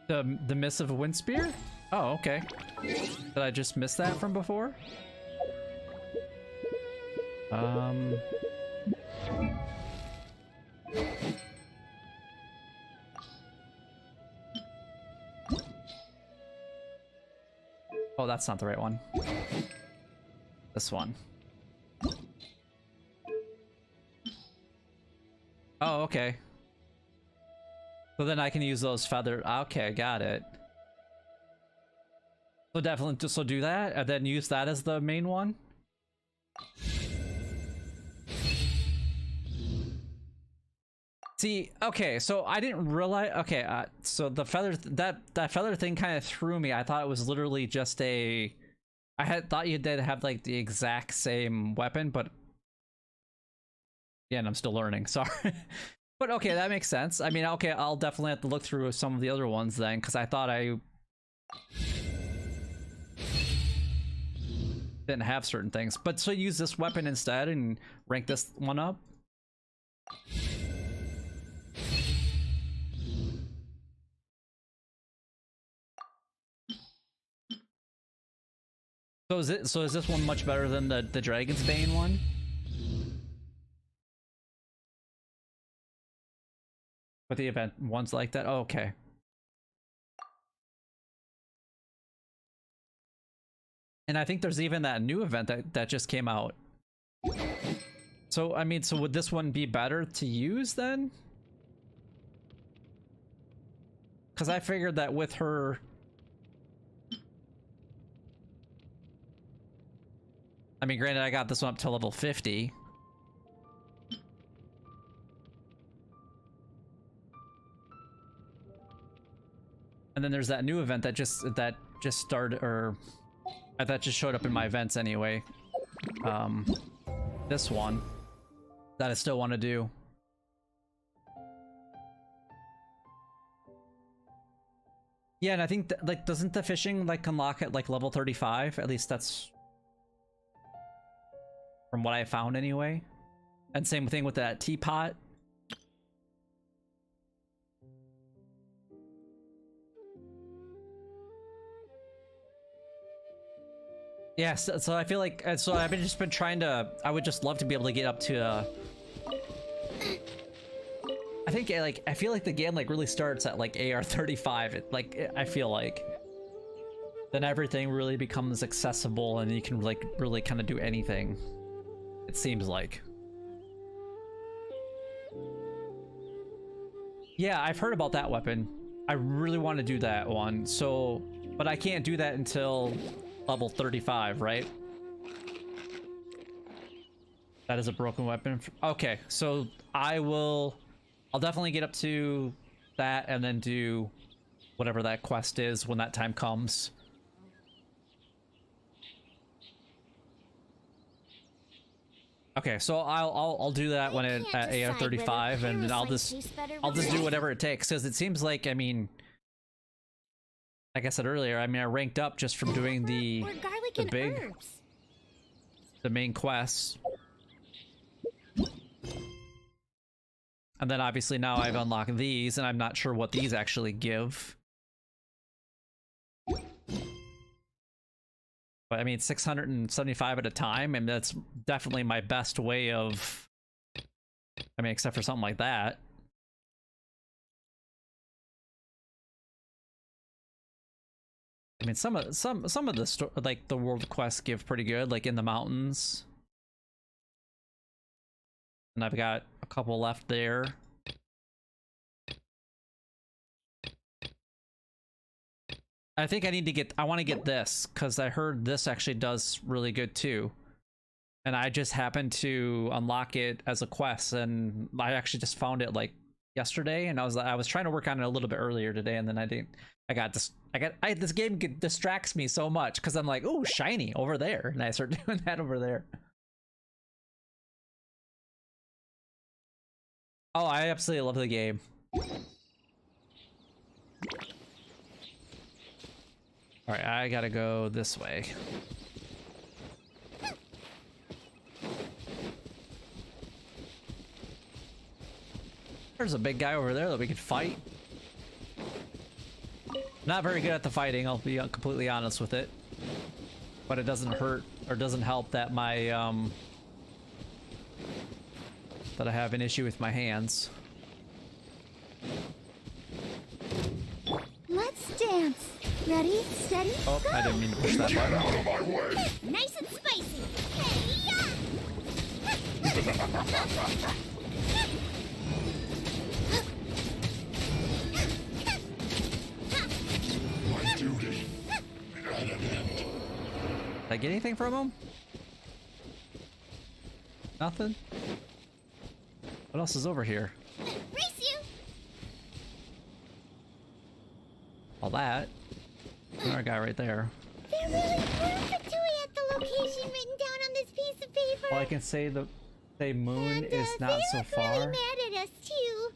The missive wind spear? Oh, okay. Did I just miss that from before? Oh, that's not the right one. This one. Oh, okay. So then I can use those feather. Okay, got it. So definitely just do that and then use that as the main one. See, okay, so I didn't realize. Okay, so the feather that feather thing kind of threw me. I thought it was literally just a. I had thought you did have like the exact same weapon, but yeah, and I'm still learning. Sorry, but okay, that makes sense. I mean, okay, I'll definitely have to look through some of the other ones then, because I thought I didn't have certain things. But so use this weapon instead and rank this one up. So is this one much better than the Dragon's Bane one? With the event ones like that? Oh, okay. And I think there's even that new event that just came out. So I mean, so would this one be better to use then? Because I figured that with her. I mean, granted, I got this one up to level 50. And then there's that new event that just started, or that just showed up in my events anyway. This one that I still want to do. Yeah, and I think like doesn't the fishing like unlock at like level 35? At least that's from what I found anyway. And same thing with that teapot. Yeah, so I feel like, so I've just been trying to, I would just love to be able to get up to, I think like, I feel like the game like really starts at like AR 35, I feel like. Then everything really becomes accessible and you can like really kind of do anything. It seems like. Yeah, I've heard about that weapon. I really want to do that one, so, but I can't do that until level 35, right? That is a broken weapon. Okay, so I'll definitely get up to that and then do whatever that quest is when that time comes. Okay, so I'll do that when it at AR 35, and then I'll just do whatever it takes, because it seems like, I mean, like I said earlier, I mean, I ranked up just from doing the main quests. And then obviously now I've unlocked these, and I'm not sure what these actually give. But I mean, 675 at a time, and that's definitely my best way of, I mean, except for something like that. I mean, some of the like the world quests give pretty good, like in the mountains. And I've got a couple left there. I think I need to get, I want to get this, because I heard this actually does really good too. And I just happened to unlock it as a quest, and I actually just found it like yesterday, and I was trying to work on it a little bit earlier today, and then I didn't. This game distracts me so much, because I'm like, oh, shiny over there, and I start doing that over there. Oh, I absolutely love the game. All right, I gotta go this way. There's a big guy over there that we could fight. Not very good at the fighting, I'll be completely honest with it. But it doesn't hurt or doesn't help that my that I have an issue with my hands. Let's dance. Ready, steady, Oh, go. I didn't mean to push that button. Nice and spicy. Hey-ya! My duty at an end. Did I get anything from him? Nothing? What else is over here? Race you! All that. Another guy right there. They're really perfect to at the location written down on this piece of paper. All I can say moon And, is not they so look far. really mad at us too.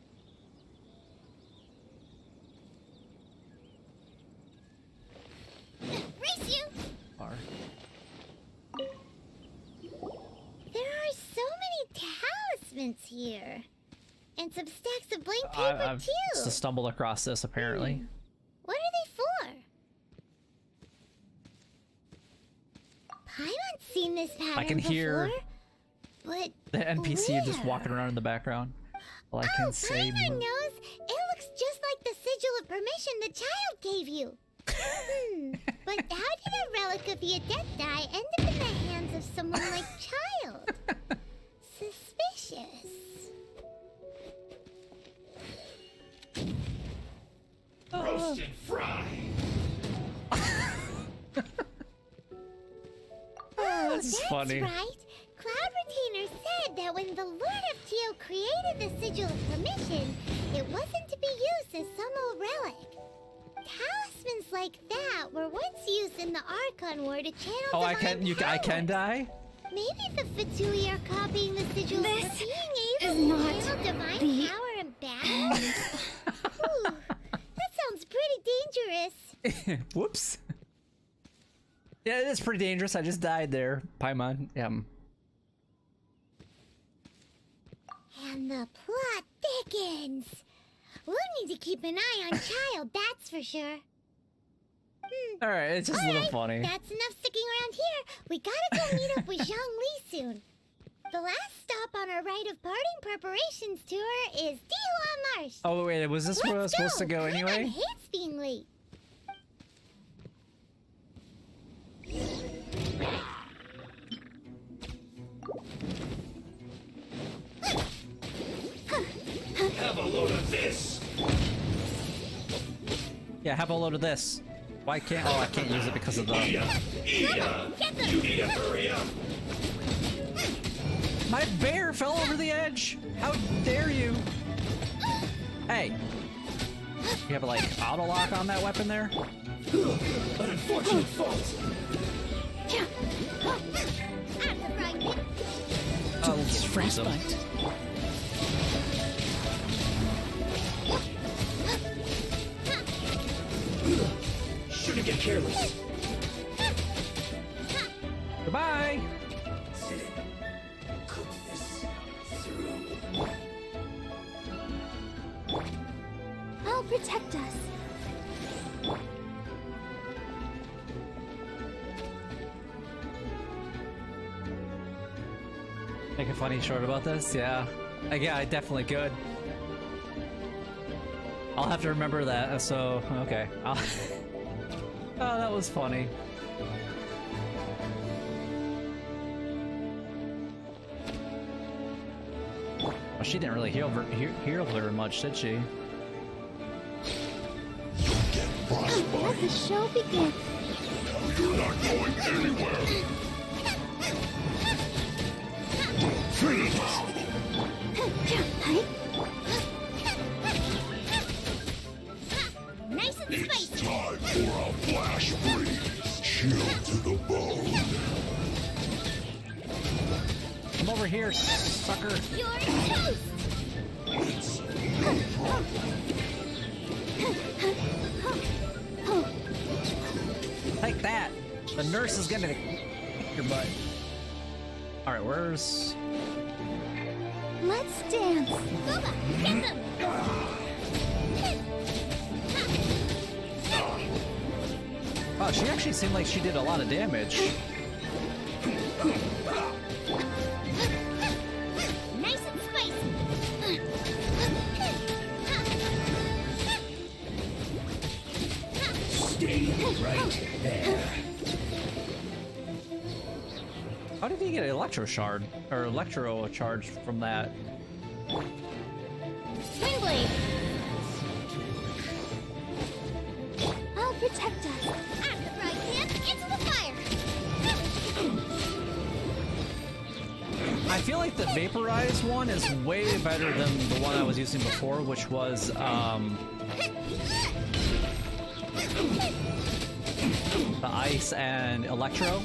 Race you! Far. There are so many talismans here. And some stacks of blank paper I've too. just stumbled across this apparently. What are they for? Paimon's seen this pattern can hear before, but The NPC just where? walking around in the background. All I can say Paimon knows. It looks just like the sigil of permission the child gave you. But how did a relic of your death die end up in the hands of someone like Child? Suspicious. Roast and fry. Oh, That's that's funny. right. Cloud Retainer said that when the Lord of Geo created the sigil of permission, it wasn't to be used as some old relic. Talismans like that were once used in the Archon War to channel Oh, I divine can powers. die? Maybe the Fatui are copying the sigils This for being is able not to channel divine the- power in battle. Ooh, that sounds pretty dangerous. Whoops. Yeah, it is pretty dangerous. I just died there. Paimon. And the plot thickens. We'll need to keep an eye on Child, that's for sure. Alright, it's just a little Alright, funny. that's enough sticking around here. We gotta go meet up with Zhang Li soon. The last stop on our rite of parting preparations tour is Dihua Marsh. Oh wait, was this where I was supposed to go Paimon anyway? hates being late. Have a load of this. Yeah, have a load of this. Why can't? Oh, I can't use it because of the. Eat ya. You need to hurry up. My bear fell over the edge. How dare you? Hey, you have like auto lock on that weapon there? An unfortunate fault. I'm the frying pan. Oh, let's freeze him. Shouldn't get careless. Goodbye. Cook this through. I'll protect us. Make a funny short about this? Yeah. Yeah, I definitely could. I'll have to remember that, so, okay. Oh, that was funny. Well, she didn't really heal very much, did she? Get frostbite. Let the show begin. You're not going anywhere. Freeze. Nice and It's spicy. time for a flash freeze. Chill to the bone. Come over here, sucker. You're toast. It's no problem. Take that. The nurse is gonna kick your butt. Alright, where's... Let's dance. Booba, get them. Wow, she actually seemed like she did a lot of damage. Nice and spicy. Stay right there. How did he get an electro shard or electro charge from that? Swing blade. I'll protect us. I'm the bride camp into the fire. I feel like the vaporized one is way better than the one I was using before, which was the ice and electro.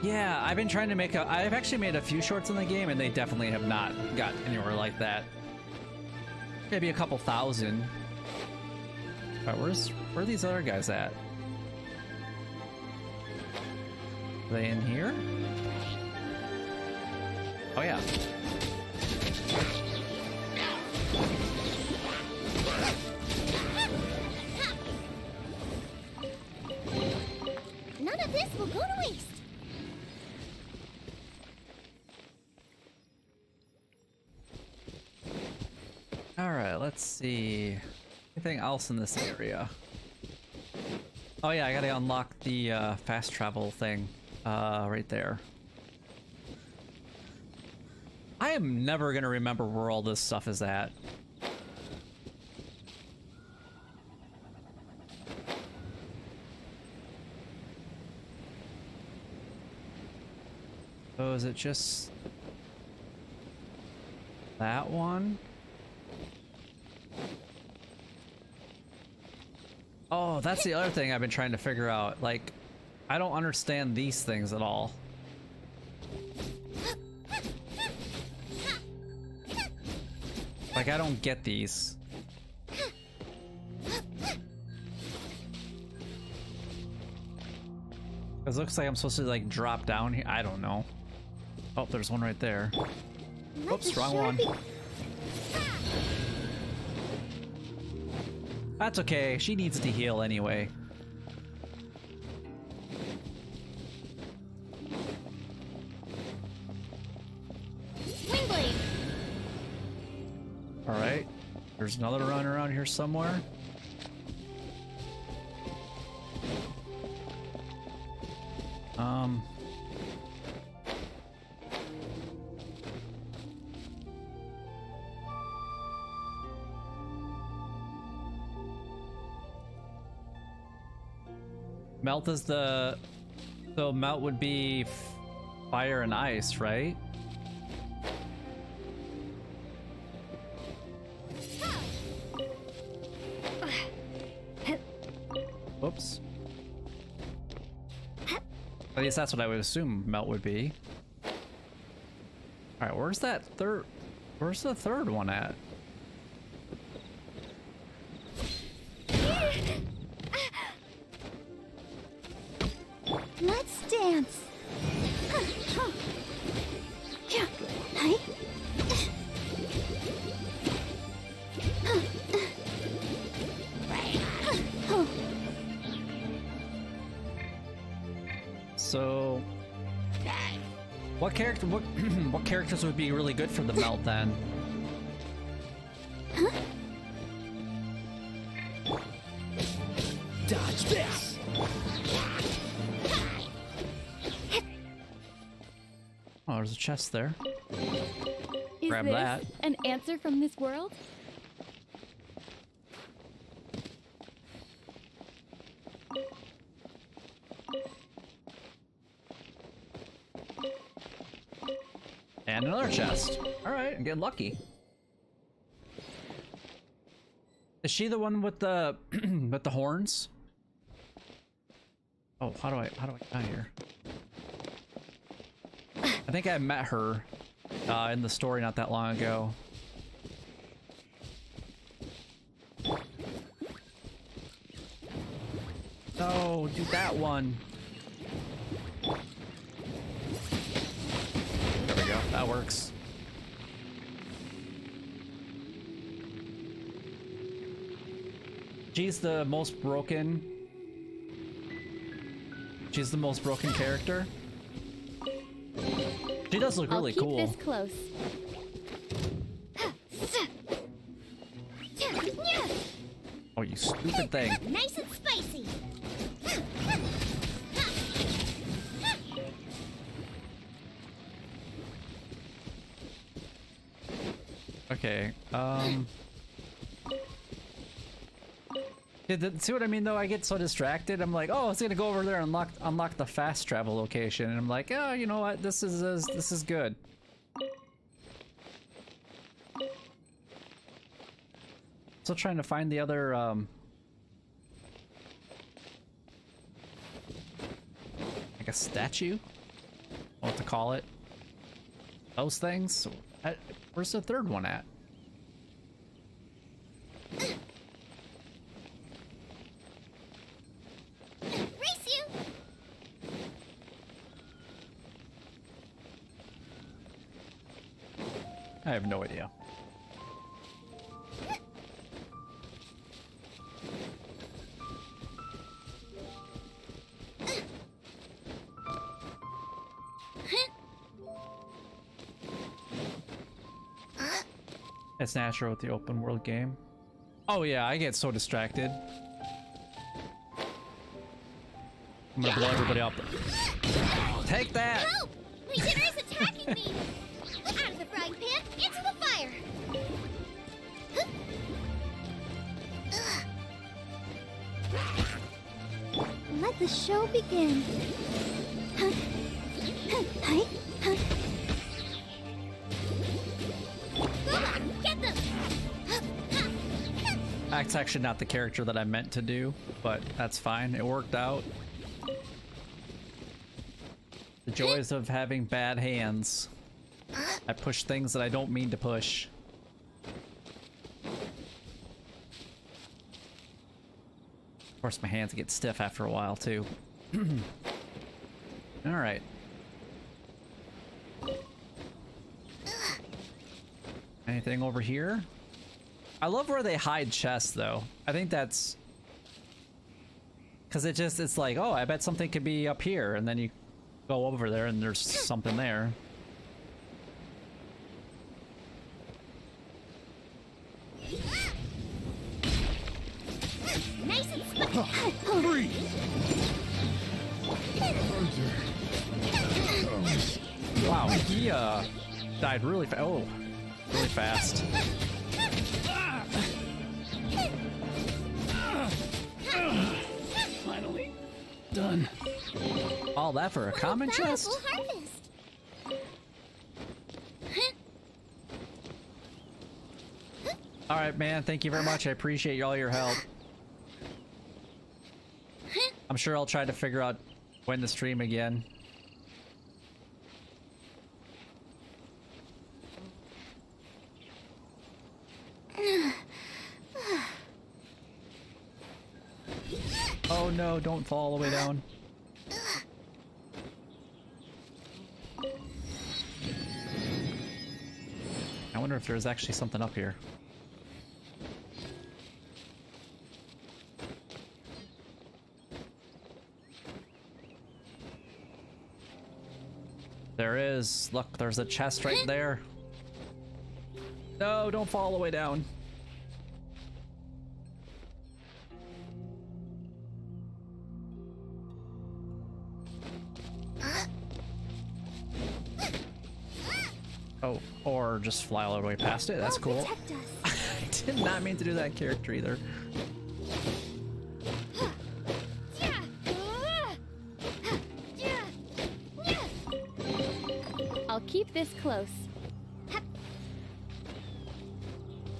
Yeah, I've been trying to make I've actually made a few shorts in the game, and they definitely have not got anywhere like that. Maybe a couple thousand. Alright, where are these other guys at? Are they in here? Oh yeah. None of this will go to waste. Alright, let's see. Anything else in this area? Oh yeah, I gotta unlock the fast travel thing. Right there. I am never gonna remember where all this stuff is at. So is it just that one? Oh, that's the other thing I've been trying to figure out. Like, I don't understand these things at all. Like, I don't get these. It looks like I'm supposed to, like, drop down here. I don't know. Oh, there's one right there. Oops, wrong one. That's okay. She needs to heal anyway. Swing blade. Alright. There's another run around here somewhere. Melt is the... So melt would be fire and ice, right? Whoops. At least that's what I would assume melt would be. Alright, where's that third... Where's the third one at? Let's dance. So, what character? What what characters would be really good for the melt then? Dodge this. Oh, there's a chest there. Is Grab this that. an answer from this world? And another chest. All right, I'm getting lucky. Is she the one with the with the horns? Oh, how do I get out of here? I think I met her in the story not that long ago. No, do that one. There we go. That works. She's the most broken. She's the most broken character. She does look really cool. I'll keep this close. Oh, you stupid thing. Nice and spicy. Okay, see what I mean though? I get so distracted. I'm like, oh, it's gonna go over there and unlock the fast travel location, and I'm like, oh, you know what? This is good. Still trying to find the other like a statue. What to call it? Those things. Where's the third one at? Race you. I have no idea. It's natural with the open world game. Oh yeah, I get so distracted. I'm gonna blow everybody up. Take that! Help! My dinner is attacking me! Out of the frying pan, into the fire! Let the show begin. Get them! That's actually not the character that I meant to do, but that's fine. It worked out. The joys of having bad hands. I push things that I don't mean to push. Of course, my hands get stiff after a while, too. Alright. Anything over here? I love where they hide chests, though. I think that's... because it's like, oh, I bet something could be up here, and then you go over there and there's something there. Nice and Freeze! Wow, he died really fast. Oh, really fast. Finally done. All that for a common chest? harvest. All right, man. Thank you very much. I appreciate all your help. I'm sure I'll try to figure out when to stream again. Oh no, don't fall all the way down. I wonder if there's actually something up here. There is. Look, there's a chest right there. No, don't fall all the way down. Oh, or just fly all the way past it. That's cool. I did not mean to do that character either. I'll keep this close.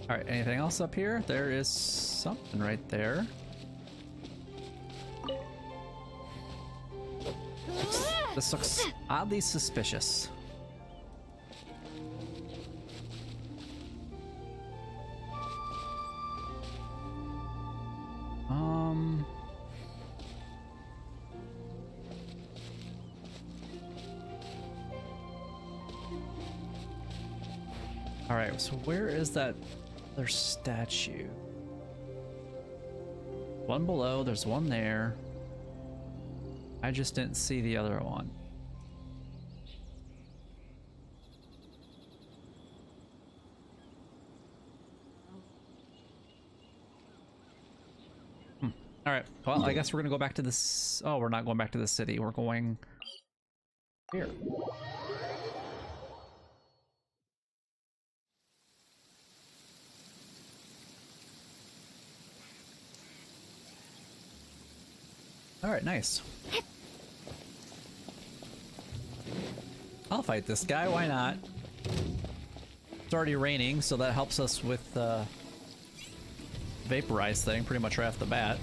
Alright, anything else up here? There is something right there. This looks oddly suspicious. Alright, so where is that other statue? One below, there's one there. I just didn't see the other one. All right. Well, I guess we're gonna go back to this. Oh, we're not going back to the city. We're going here. All right, nice. I'll fight this guy. Why not? It's already raining, so that helps us with vaporize thing pretty much right off the bat.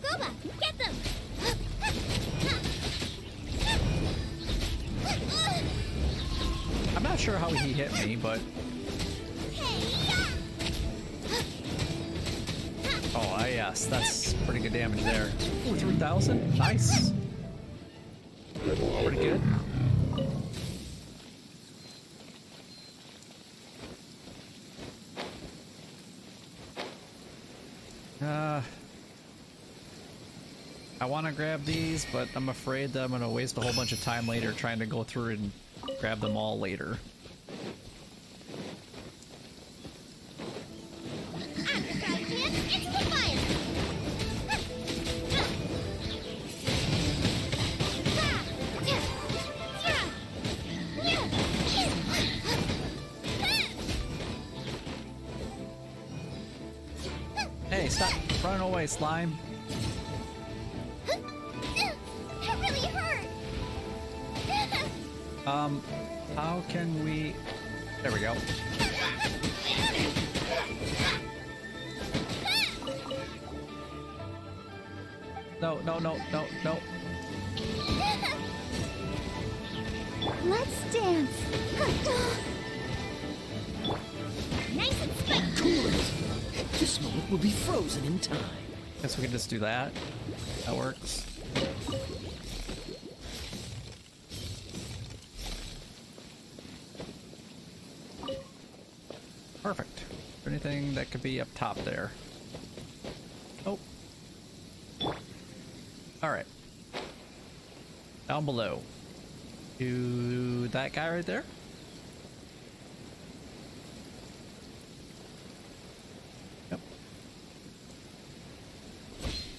Boba, get them! I'm not sure how he hit me, but oh, yes, that's pretty good damage there. Ooh, 3,000? Nice. Pretty good. I want to grab these, but I'm afraid that I'm going to waste a whole bunch of time later trying to go through and grab them all later. Hey, stop running away, slime. That really hurt! How can we... There we go. No, no, no, no, no. Let's dance! Nice and spiky! Cool it. This moment will be frozen in time. Guess we can just do that. That works. Perfect. Is there anything that could be up top there? Oh. Alright. Down below. To that guy right there? Yep.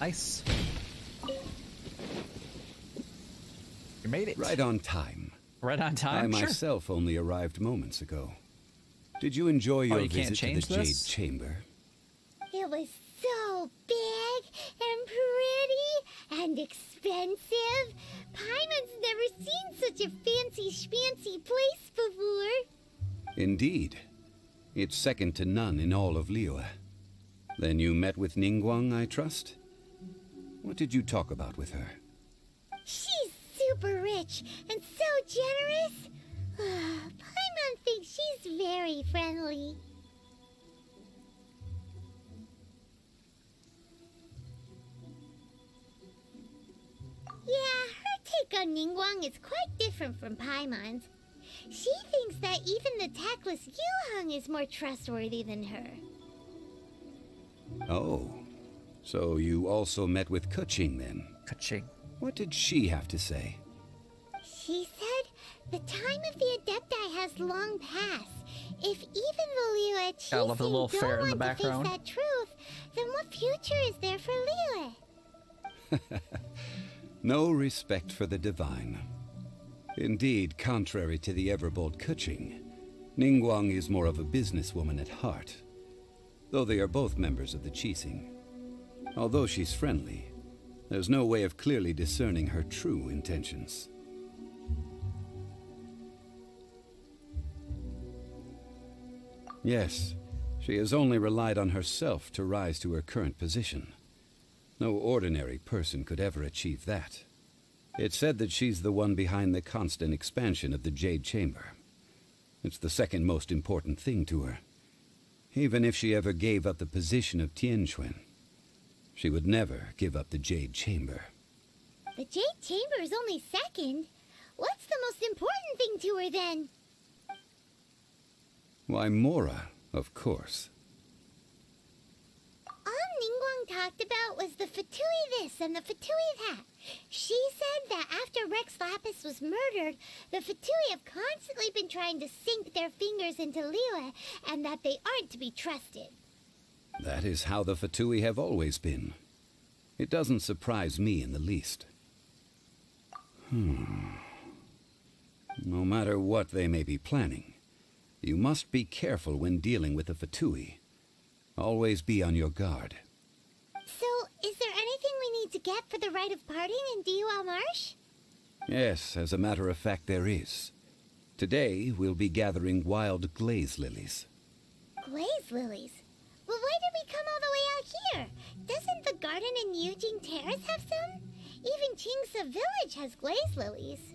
Nice. You made it. Right on time. Right on time? I Sure. myself only arrived moments ago. Did you enjoy your you can't visit to the change Jade this? Chamber? It was so big and pretty and expensive. Paimon's never seen such a fancy schmancy place before. Indeed. It's second to none in all of Liyue. Then you met with Ningguang, I trust? What did you talk about with her? She's super rich and so generous. Paimon thinks she's very friendly. Yeah, her take on Ningguang is quite different from Paimon's. She thinks that even the tactless Yuheng is more trustworthy than her. Oh. So you also met with Keqing then? Ka-ching. What did she have to say? She said the time of the Adepti has long passed. If even the Liyue I love the little Qixing ferret don't in the want to background. face that truth, then what future is there for Liyue? No respect for the divine. Indeed, contrary to the ever-bold Keqing, Ningguang is more of a businesswoman at heart, though they are both members of the Qixing. Although she's friendly, there's no way of clearly discerning her true intentions. Yes, she has only relied on herself to rise to her current position. No ordinary person could ever achieve that. It's said that she's the one behind the constant expansion of the Jade Chamber. It's the second most important thing to her. Even if she ever gave up the position of Tianquan, she would never give up the Jade Chamber. The Jade Chamber is only second. What's the most important thing to her then? Why, Mora, of course. All Ningguang talk talked about was the Fatui this and the Fatui that. She said that after Rex Lapis was murdered, the Fatui have constantly been trying to sink their fingers into Liyue, and that they aren't to be trusted. That is how the Fatui have always been. It doesn't surprise me in the least. No matter what they may be planning, you must be careful when dealing with the Fatui. Always be on your guard. So, is there anything we need to get for the rite of parting in Dihua Marsh? Yes, as a matter of fact, there is. Today, we'll be gathering wild glaze lilies. Glaze lilies? Well, why did we come all the way out here? Doesn't the garden in Yujing Terrace have some? Even Qingsa Village has glaze lilies.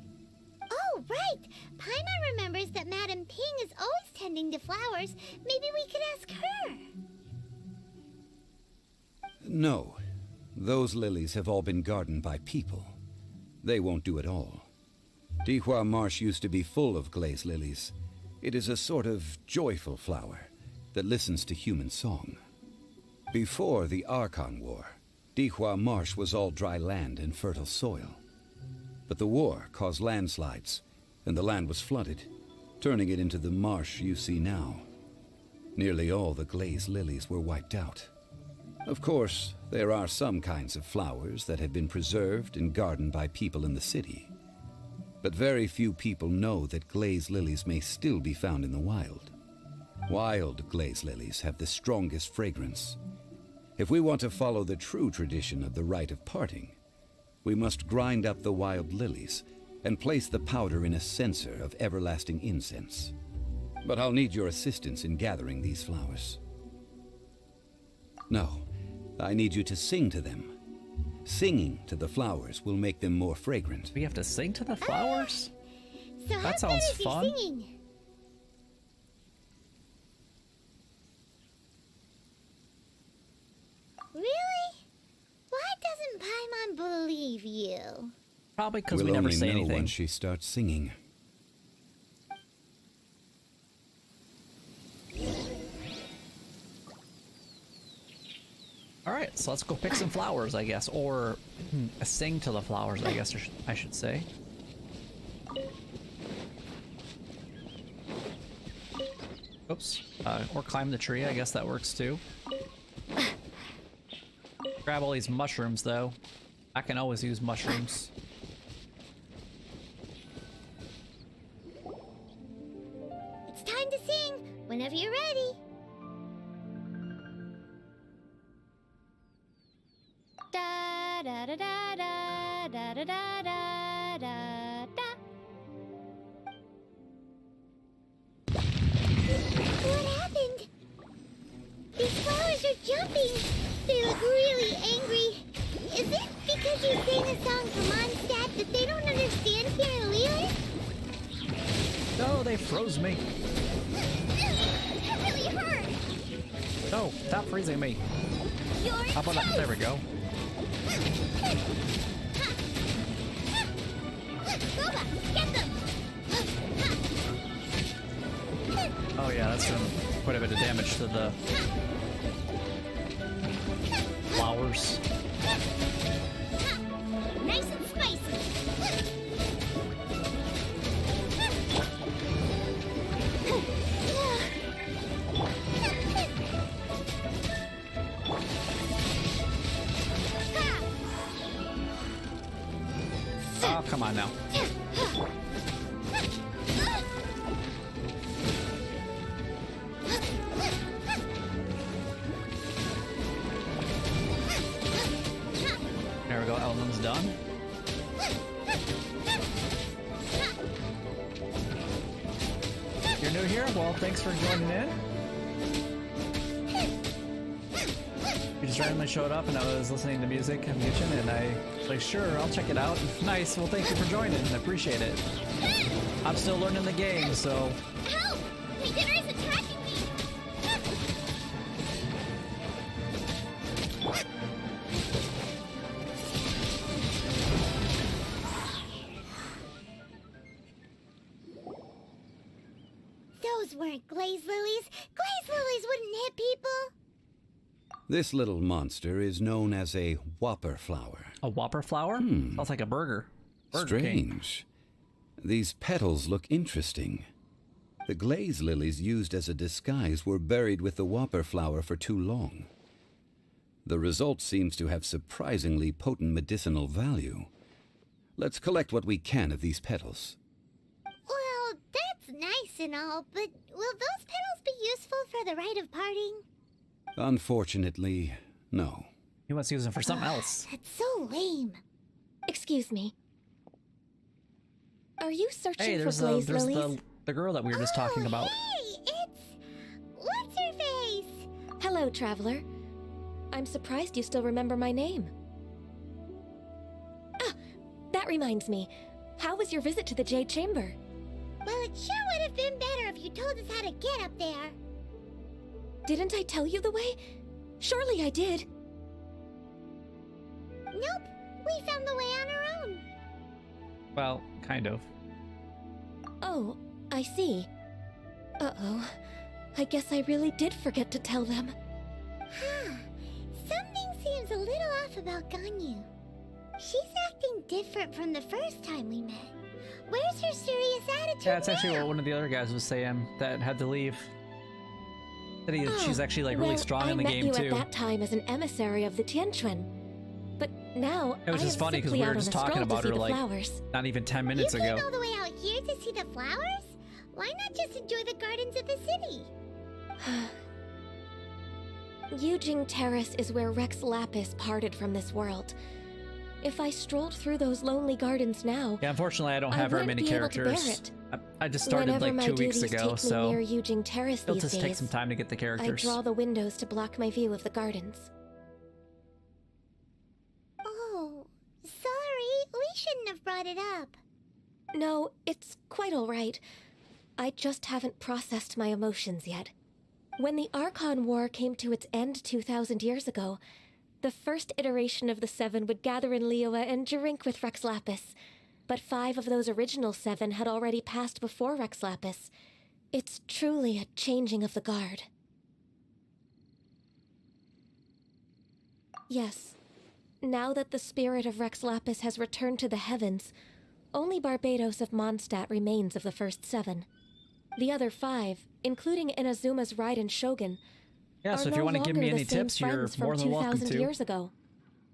Oh, right! Paimon remembers that Madame Ping is always tending to flowers. Maybe we could ask her. No. Those lilies have all been gardened by people. They won't do it all. Dihua Marsh used to be full of glaze lilies. It is a sort of joyful flower that listens to human song. Before the Archon War, Dihua Marsh was all dry land and fertile soil. But the war caused landslides, and the land was flooded, turning it into the marsh you see now. Nearly all the glaze lilies were wiped out. Of course, there are some kinds of flowers that have been preserved and gardened by people in the city. But very few people know that glaze lilies may still be found in the wild. Wild glaze lilies have the strongest fragrance. If we want to follow the true tradition of the rite of parting, we must grind up the wild lilies and place the powder in a censer of everlasting incense. But I'll need your assistance in gathering these flowers. No, I need you to sing to them. Singing to the flowers will make them more fragrant. We have to sing to the flowers? So That how sounds good is fun. your singing? Really? Why doesn't Paimon believe you? Probably because We'll we never only say know anything. once she starts singing. Alright, so let's go pick some flowers, I guess. Or sing to the flowers, I guess I should say. Oops. Or climb the tree, I guess that works too. Grab all these mushrooms, though. I can always use mushrooms. It's time to sing, whenever you're ready. Da da da da da da da da da da da. What happened? These flowers are jumping. They look really angry. Is it because you sang a song for Mondstadt that they don't understand here in Liyue? No, they froze me. That really hurt. No, stop freezing me. You're How about that? There we go. Boba, get them. Oh yeah, that's doing quite a bit of damage to the flowers. Nice and spicy. Oh, come on now. There we go, Elden's done. If you're new here, well, thanks for joining in. You just randomly showed up and I was listening to music on Genshin and I was like, sure, I'll check it out. Nice, well, thank you for joining. I appreciate it. I'm still learning the game, so... Help! My dinner is attacking me! Those weren't glaze lilies. Glaze lilies wouldn't hit people. This little monster is known as a whopper flower. A whopper flower? Sounds like a burger. Burger King. Strange. These petals look interesting. The glaze lilies used as a disguise were buried with the whopper flower for too long. The result seems to have surprisingly potent medicinal value. Let's collect what we can of these petals. Well, that's nice and all, but will those petals be useful for the rite of parting? Unfortunately, no. He wants to use them for something else. That's so lame. Excuse me. Are you searching Hey, for there's glaze there's lilies? the girl that we were just talking about. Hey, it's... What's her face? Hello, traveler. I'm surprised you still remember my name. Ah, that reminds me. How was your visit to the Jade Chamber? Well, it sure would have been better if you told us how to get up there. Didn't I tell you the way? Surely I did. Nope, we found the way on our own. Well, kind of. Oh, I see. Uh-oh. I guess I really did forget to tell them. Huh. Something seems a little off about Ganyu. She's acting different from the first time we met. Where's her serious attitude Yeah, that's actually now? what one of the other guys was saying that had to leave. That she's actually like really strong in the game I met too. you at that time as an emissary of the Tianquan. But now It was I just am funny because simply we were out just on a talking stroll to about see her the like flowers. not even 10 minutes You ago. came all the way out here to see the flowers? Why not just enjoy the gardens of the city? Yujing Terrace is where Rex Lapis parted from this world. If I strolled through those lonely gardens now, Yeah, unfortunately, I don't I have very wouldn't many be able to bear characters. it. I just started Whenever like my 2 weeks duties ago, take me so near Yujing Terrace it'll these just days, take some time to get the I characters. draw the windows to block my view of the gardens. Oh, sorry. We shouldn't have brought it up. No, it's quite all right. I just haven't processed my emotions yet. When the Archon War came to its end 2,000 years ago, the first iteration of the Seven would gather in Liyue and drink with Rex Lapis. But 5 of those original 7 had already passed before Rex Lapis. It's truly a changing of the guard. Yes. Now that the spirit of Rex Lapis has returned to the heavens, only Barbados of Mondstadt remains of the first 7. The other 5, including Inazuma's Raiden Shogun, Yeah, so are if you no want to give me longer any the same tips, you're friends more from than welcome 2,000 to. years ago.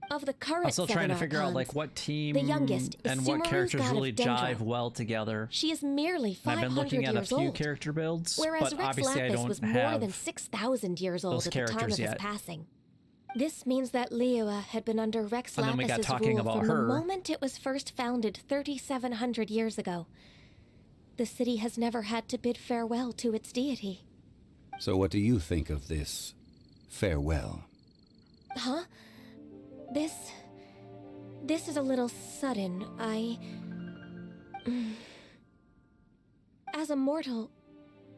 Of the current I'm still trying 7 to figure out Archons, like what team the youngest is and what Sumeru's characters god of really Dendro. jive well together. She is merely And 500 I've been looking at a years few old, character builds, whereas but Rex obviously I Lapis don't was more have than 6,000 years old those at the time of characters his yet. passing. This means that Liyue had been under Rex And then we got Lapis's talking rule about from her. the moment it was first founded 3,700 years ago. The city has never had to bid farewell to its deity. So what do you think of this farewell? Huh? This is a little sudden. As a mortal,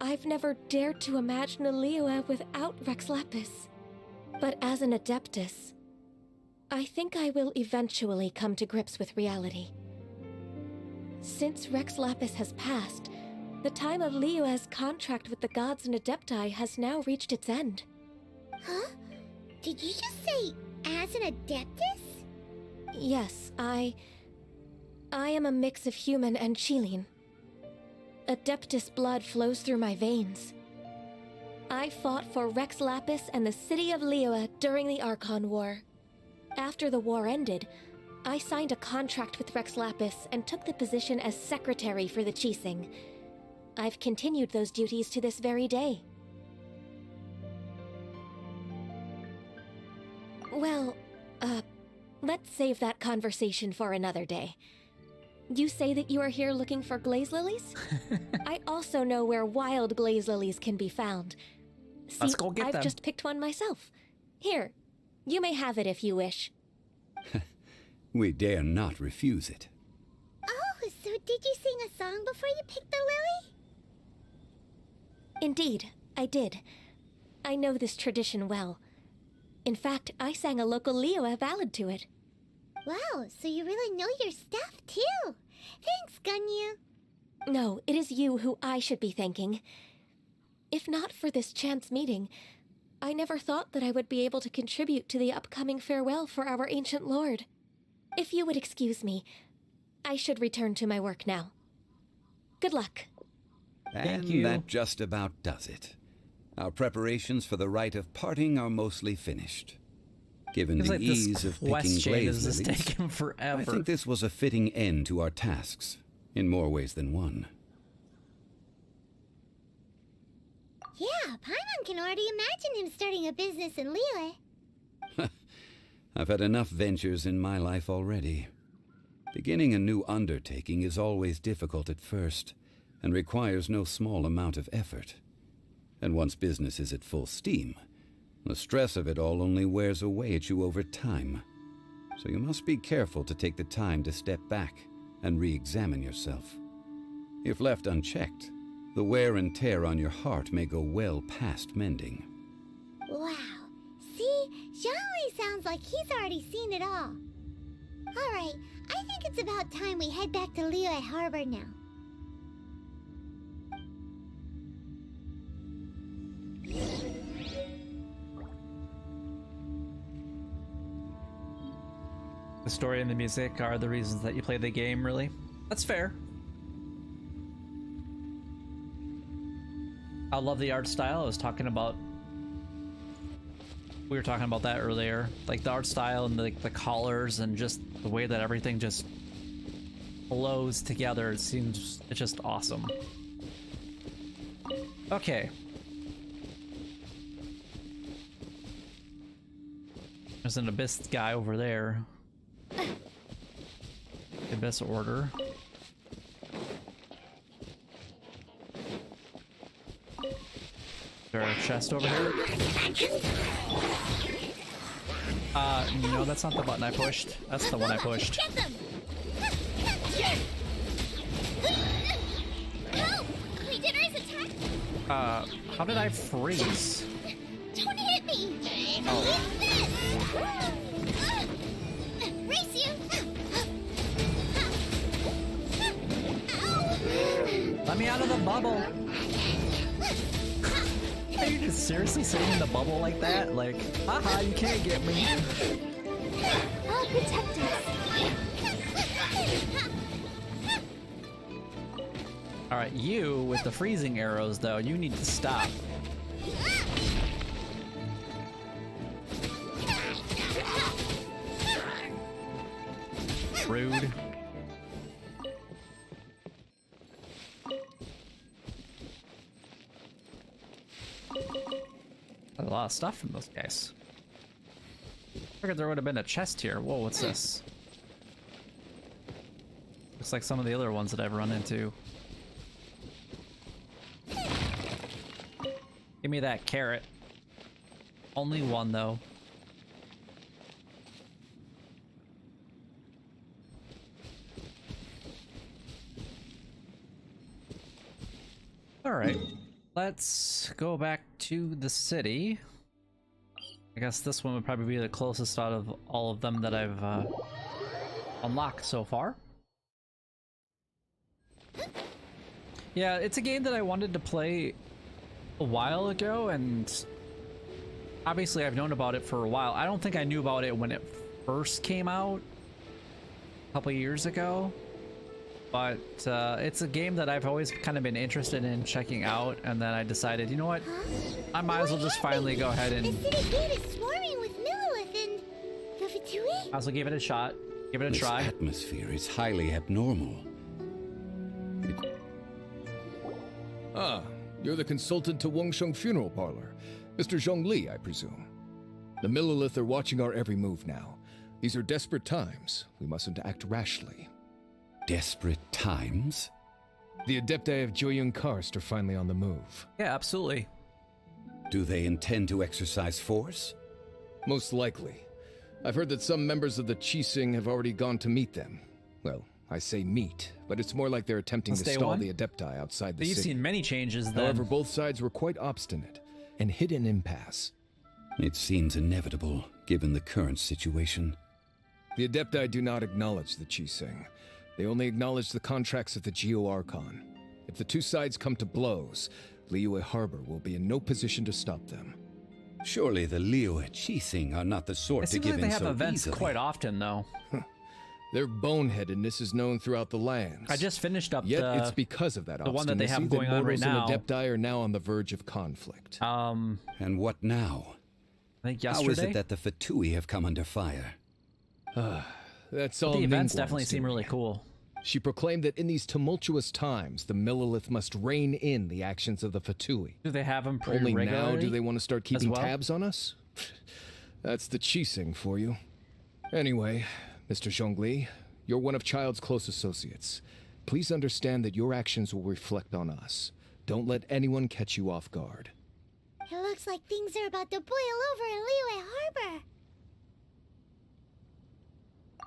I've never dared to imagine a Liyue without Rex Lapis. But as an Adeptus, I think I will eventually come to grips with reality. Since Rex Lapis has passed, the time of Liyue's contract with the gods and Adepti has now reached its end. Huh? Did you just say, as an Adeptus? Yes, I am a mix of human and Chilean. Adeptus blood flows through my veins. I fought for Rex Lapis and the city of Liyue during the Archon War. After the war ended, I signed a contract with Rex Lapis and took the position as secretary for the Qixing. I've continued those duties to this very day. Well, let's save that conversation for another day. You say that you are here looking for glaze lilies? I also know where wild glaze lilies can be found. See, Let's go get I've them. just picked one myself. Here, you may have it if you wish. We dare not refuse it. Oh, so did you sing a song before you picked the lily? Indeed, I did. I know this tradition well. In fact, I sang a local Liyue ballad to it. Wow, so you really know your stuff, too. Thanks, Ganyu. No, it is you who I should be thanking. If not for this chance meeting, I never thought that I would be able to contribute to the upcoming farewell for our ancient lord. If you would excuse me, I should return to my work now. Good luck. And you. that just about does it. Our preparations for the rite of parting are mostly finished. Given Seems the like this ease of quest picking chain blaze is just lilies, taking forever. I think this was a fitting end to our tasks, in more ways than one. Yeah, Paimon can already imagine him starting a business in Liyue. I've had enough ventures in my life already. Beginning a new undertaking is always difficult at first, and requires no small amount of effort. And once business is at full steam, the stress of it all only wears away at you over time. So you must be careful to take the time to step back and re-examine yourself. If left unchecked, the wear and tear on your heart may go well past mending. Wow. See? Zhongli sounds like he's already seen it all. Alright, I think it's about time we head back to Liyue Harbor now. The story and the music are the reasons that you play the game, really. That's fair. I love the art style. I was talking about... We were talking about that earlier. Like the art style and the colors and just the way that everything just flows together. It's just awesome. Okay. There's an Abyss guy over there. Abyss order. Is there a chest over here? No, that's not the button I pushed. That's the one I pushed. Get them! Help! Clayditters attack! How did I freeze? Don't hit me! Oh. Race you! Let me out of the bubble! Are you just seriously sitting in the bubble like that? Like, haha, you can't get me. I'll protect us. Alright, you with the freezing arrows, though, you need to stop. Rude. A lot of stuff from those guys. Figured there would have been a chest here. Whoa, what's this? Looks like some of the other ones that I've run into. Give me that carrot. Only one, though. Alright. Let's go back to the city. I guess this one would probably be the closest out of all of them that I've unlocked so far. Yeah, it's a game that I wanted to play a while ago, and obviously I've known about it for a while. I don't think I knew about it when it first came out a couple years ago. But it's a game that I've always kind of been interested in checking out, and then I decided, you know what? I might as well just finally go ahead and... The city gate is swarming with Lilith and... I also give it a shot. Give it a try. This atmosphere is highly abnormal. Ah, you're the consultant to Wangsheng Funeral Parlor. Mr. Zhongli, I presume. The Millilith are watching our every move now. These are desperate times. We mustn't act rashly. Desperate times? The Adepti of Joyun Karst are finally on the move. Yeah, absolutely. Do they intend to exercise force? Most likely. I've heard that some members of the Qixing have already gone to meet them. Well, I say meet, but it's more like they're attempting to stall the Adepti outside the You've city. seen many changes then. However, both sides were quite obstinate and hit an impasse. It seems inevitable, given the current situation. The Adepti do not acknowledge the Qixing. They only acknowledge the contracts of the Geo-Archon. If the two sides come to blows, Liyue Harbor will be in no position to stop them. Surely the Liyue Qixing are not the sort It to seems give like they in have so events easily. quite often, though. Their boneheadedness is known throughout the lands. I just finished up Yet it's because of that the one that they have obstinacy going on right mortals now. and Adepti are now on the verge of conflict. And what now? I think How yesterday. is it that the Fatui have come under fire? That's all The events Ningguang's definitely seem doing. really cool. She proclaimed that in these tumultuous times, the Millelith must rein in the actions of the Fatui. Do they have them pretty Only regularly? now do they want to start keeping well? tabs on us? That's the Qixing for you. Anyway, Mr. Zhongli, you're one of Child's close associates. Please understand that your actions will reflect on us. Don't let anyone catch you off guard. It looks like things are about to boil over in Liyue Harbor.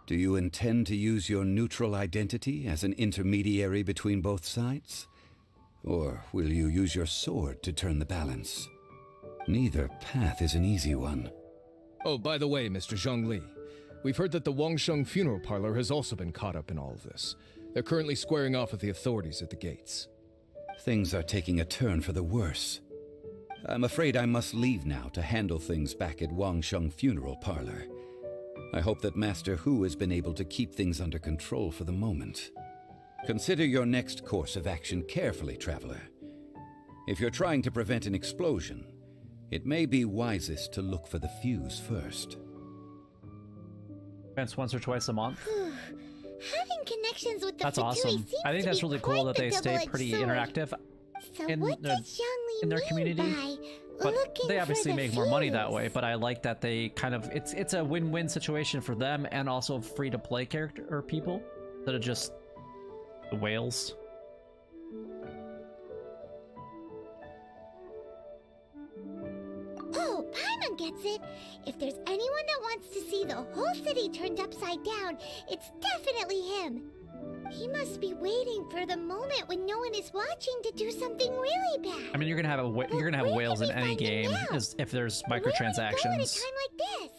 Do you intend to use your neutral identity as an intermediary between both sides? Or will you use your sword to turn the balance? Neither path is an easy one. Oh, by the way, Mr. Zhongli, we've heard that the Wangsheng funeral parlor has also been caught up in all of this. They're currently squaring off with the authorities at the gates. Things are taking a turn for the worse. I'm afraid I must leave now to handle things back at Wangsheng Funeral Parlor. I hope that Master Hu has been able to keep things under control for the moment. Consider your next course of action carefully, Traveler. If you're trying to prevent an explosion, it may be wisest to look for the fuse first. Events once or twice a month. Having connections with the That's Fatui awesome. seems I think to that's be really quite cool that the they stay double-edged pretty sword. interactive So in what the- does Zhongli in their mean community. by But looking they for obviously the make more money that fuse? way. But I like that they kind of it's a win-win situation for them and also free to play character or people instead of just the whales. Oh, Paimon gets it. If there's anyone that wants to see the whole city turned upside down, it's definitely him. He must be waiting for the moment when no one is watching to do something really bad. I mean, you're gonna have you're gonna have where whales can in we any find him game now? if there's Where would he go at a microtransactions. time like this?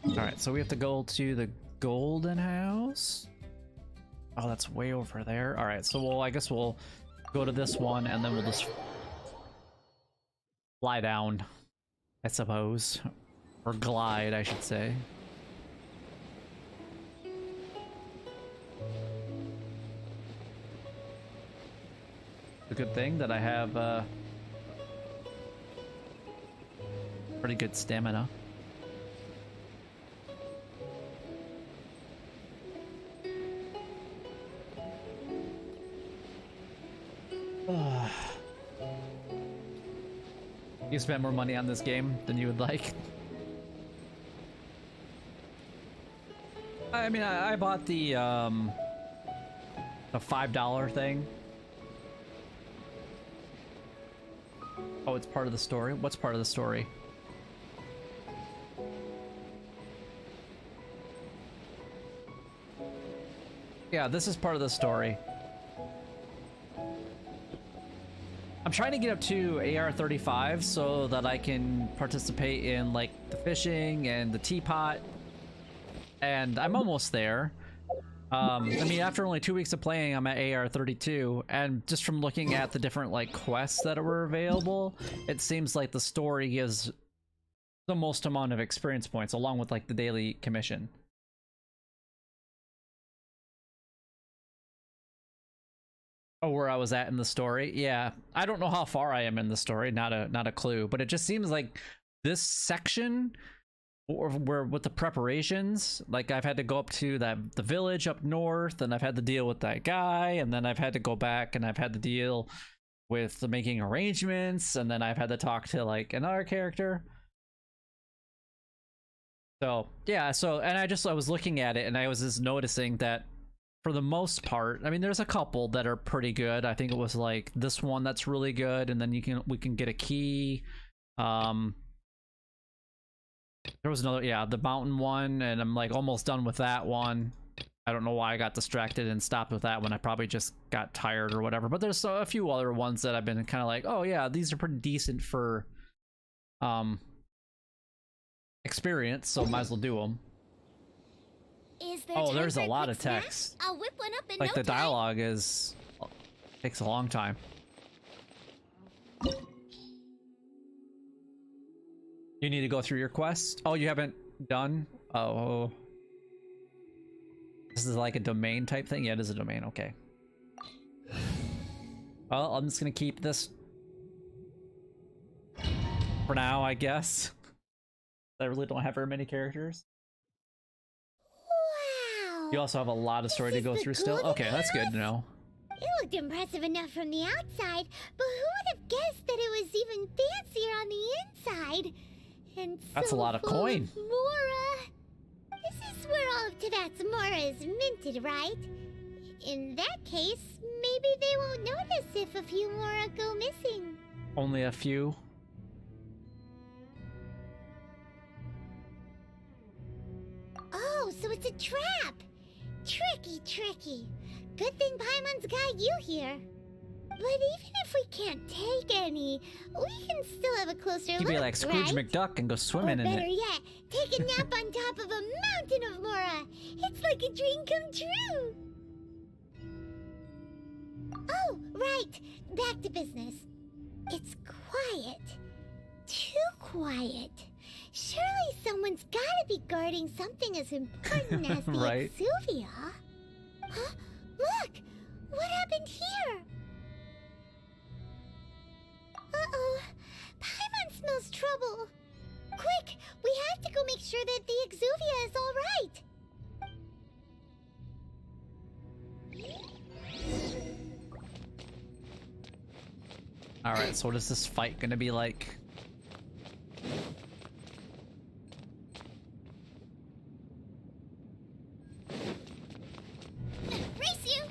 All right, so we have to go to the Golden House. Oh, that's way over there. All right, so I guess we'll go to this one and then we'll just fly down, I suppose, or glide, I should say. A good thing that I have pretty good stamina. You spent more money on this game than you would like. I mean, I bought the $5 thing. Oh, it's part of the story? What's part of the story? Yeah, this is part of the story. I'm trying to get up to AR-35 so that I can participate in like the fishing and the teapot, and I'm almost there. I mean, after only 2 weeks of playing, I'm at AR-32, and just from looking at the different like quests that were available, it seems like the story gives the most amount of experience points, along with like the daily commission. Oh, where I was at in the story? Yeah, I don't know how far I am in the story. Not a clue. But it just seems like this section, or where with the preparations, like I've had to go up to the village up north, and I've had to deal with that guy, and then I've had to go back and I've had to deal with the making arrangements, and then I've had to talk to like another character. So yeah, and I was looking at it, and I was just noticing that, for the most part, I mean, there's a couple that are pretty good. I think it was like this one that's really good, and then we can get a key. There was another, yeah, the mountain one, and I'm like almost done with that one. I don't know why I got distracted and stopped with that one. I probably just got tired or whatever. But there's a few other ones that I've been kind of like, oh yeah, these are pretty decent for experience, so might as well do them. Is there Oh, time there's for a lot quick of snack? text. I'll whip one up in Like no the time. dialogue takes a long time. You need to go through your quest. Oh, you haven't done? Oh. This is like a domain type thing? Yeah, it is a domain, okay. Well, I'm just gonna keep this for now, I guess. I really don't have very many characters. Wow. You also have a lot of story to This go is the through still. Golden Okay, that's good House? to know. It looked impressive enough from the outside, but who would have guessed that it was even fancier on the inside? And That's so a lot of full coin. Mora. This is where all of Tibet's Mora is minted, right? In that case, maybe they won't notice if a few Mora go missing. Only a few. Oh, so it's a trap! Tricky, tricky. Good thing Paimon's got you here. But even if we can't take any, we can still have a closer You'd look, be like Scrooge right? McDuck and go Or swimming in better it. yet, take a nap on top of a mountain of Mora. It's like a dream come true. Oh, right. Back to business. It's quiet. Too quiet. Surely someone's gotta be guarding something as important as the Right. Exuvia. Huh? Look! What happened here? Uh-oh. Paimon smells trouble. Quick! We have to go make sure that the Exuvia is all right. Alright, so what is this fight gonna be like? Race you!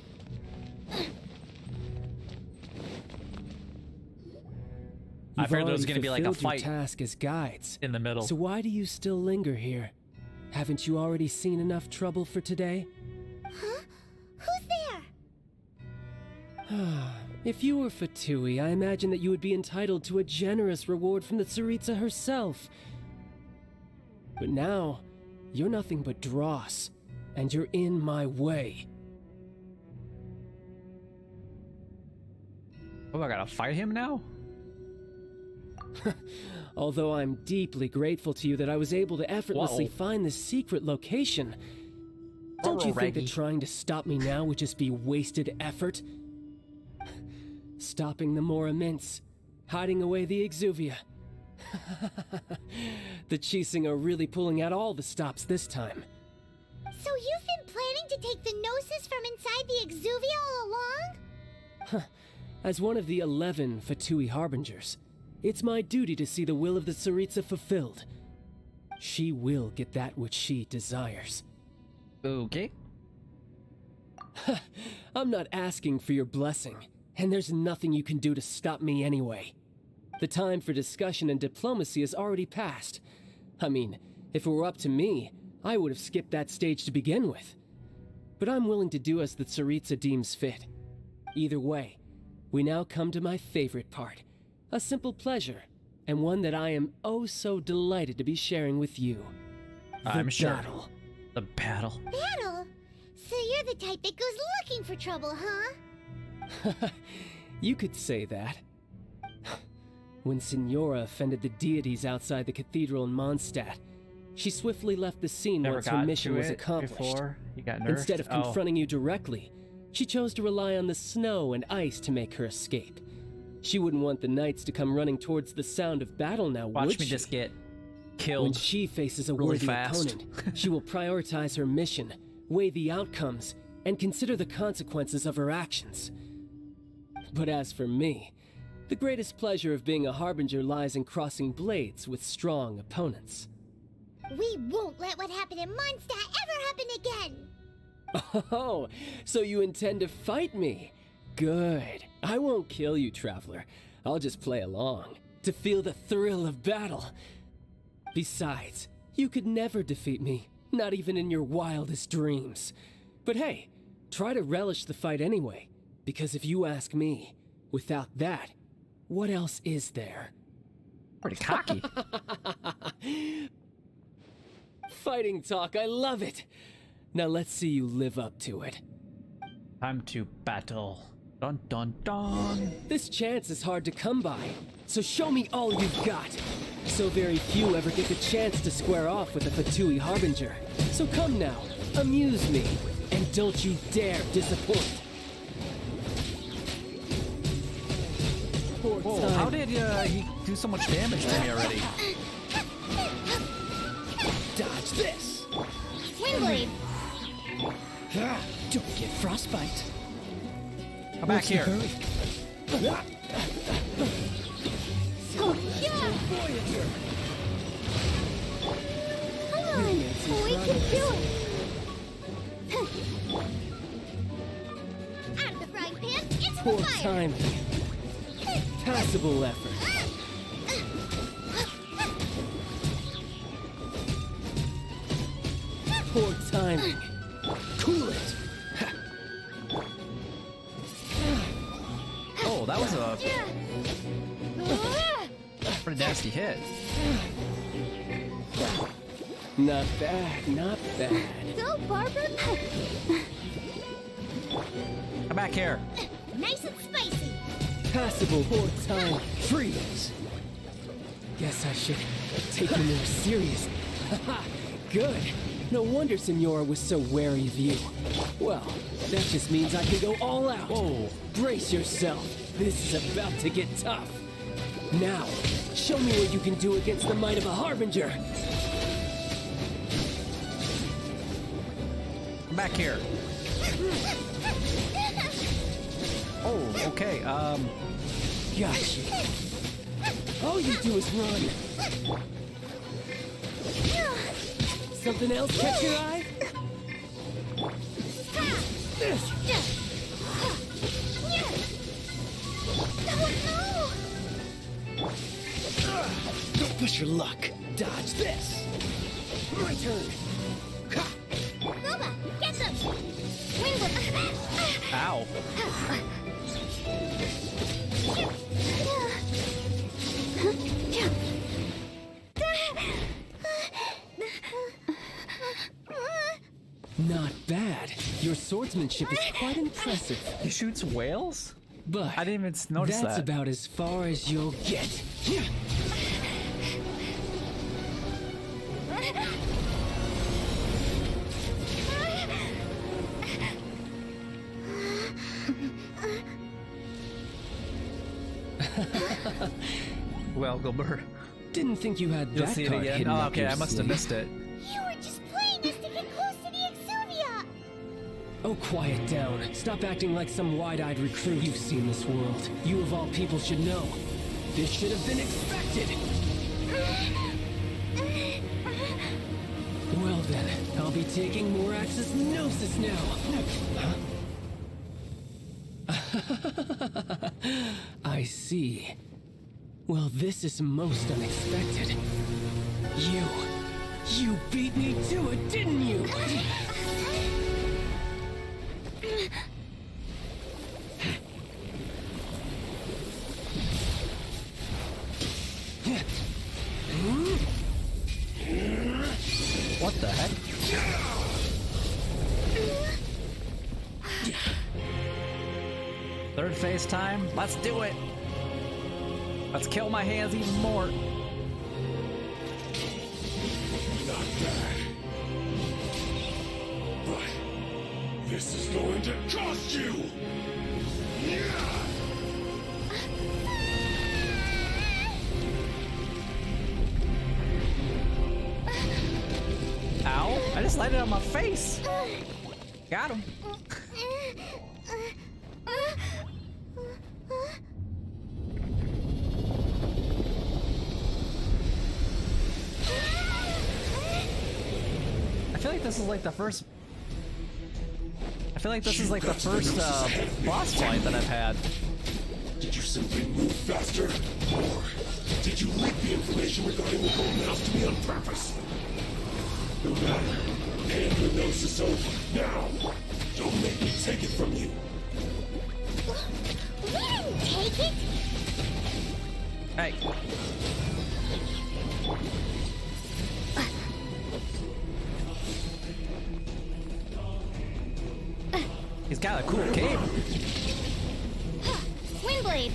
I've heard there's already gonna be like a fulfilled your fight task as guides. in the middle. So why do you still linger here? Haven't you already seen enough trouble for today? Huh? Who's there? If you were Fatui, I imagine that you would be entitled to a generous reward from the Tsaritsa herself. But now, you're nothing but dross, and you're in my way. Oh, I gotta fight him now? Although I'm deeply grateful to you that I was able to effortlessly Whoa. find this secret location. Don't you think that Raggy. trying to stop me now would just be wasted effort? Stopping the Mora Mints, hiding away the Exuvia. The Chising are really pulling out all the stops this time. So you've been planning to take the Gnosis from inside the Exuvia all along? As one of the 11 Fatui Harbingers, it's my duty to see the will of the Tsaritsa fulfilled. She will get that which she desires. Okay. I'm not asking for your blessing, and there's nothing you can do to stop me anyway. The time for discussion and diplomacy has already passed. I mean, if it were up to me, I would have skipped that stage to begin with. But I'm willing to do as the Tsaritsa deems fit. Either way, we now come to my favorite part. A simple pleasure, and one that I am oh so delighted to be sharing with you. I'm The sure. battle. The battle. Battle? So you're the type that goes looking for trouble, huh? You could say that. When Signora offended the deities outside the cathedral in Mondstadt, she swiftly left the scene Never once her got mission to was it accomplished. before you got nerfed. Instead of Oh. confronting you directly, she chose to rely on the snow and ice to make her escape. She wouldn't want the knights to come running towards the sound of battle now, Watch would me she? just get When killed. she faces a really worthy fast. opponent, she will prioritize her mission, weigh the outcomes, and consider the consequences of her actions. But as for me, the greatest pleasure of being a harbinger lies in crossing blades with strong opponents. We won't let what happened in Mondstadt ever happen again! Oh, so you intend to fight me? Good. I won't kill you, Traveler. I'll just play along, to feel the thrill of battle. Besides, you could never defeat me, not even in your wildest dreams. But hey, try to relish the fight anyway, because if you ask me, without that, what else is there? Pretty cocky. Fighting talk, I love it. Now let's see you live up to it. Time to battle. Dun dun dun. This chance is hard to come by, so show me all you've got. So very few ever get the chance to square off with a Fatui Harbinger. So come now, amuse me, and don't you dare disappoint. Whoa, how did he do so much damage to me already? Dodge this! Windblade! Don't get frostbite. Come back here. Oh, yeah! Come on! We can do it! Out of the frying pan, it's Poor fire! time. Passable effort. Poor timing. Cool it. Oh, that was a pretty nasty hit. Not bad, not bad. Go, Barbara! Come back here. Nice and spicy! Passable. Poor time. Freeze. Guess I should take you more seriously. Haha, good. No wonder Senora was so wary of you. Well, that just means I can go all out. Whoa. Brace yourself. This is about to get tough. Now, show me what you can do against the might of a Harbinger. Come back here. Oh, okay. Got you. All you do is run. Something else catch your eye? Don't push your luck. Dodge this. My turn. Boba, get them! Windblade! Ow. Not bad. Your swordsmanship is quite impressive. He shoots whales? But I didn't even notice that's that. about as far as you'll get. Well, Gilbert. Didn't think you had You'll that see it card again. hidden Oh, up okay, your I must have sleeve. missed it. You were just playing us to get close to the Exuvia! Oh, quiet down. Stop acting like some wide-eyed recruit. You've seen this world. You of all people should know. This should have been expected. Well then, I'll be taking more Axis Gnosis now. Huh? I see. Well, this is most unexpected. You beat me to it, didn't you? What the heck? Third phase time? Let's do it! Let's kill my hands even more. Not bad. But this is going to cost you! Ow! I just landed on my face! Got him. I feel like this is like the first... I feel like this is like the first boss fight that I've had. Did you simply move faster? Or did you leak the information regarding the Golden House to me on purpose? No matter. And the gnosis over. Now! Don't make me take it from you. We didn't take it! Hey. He's got a cool cape. Windblade.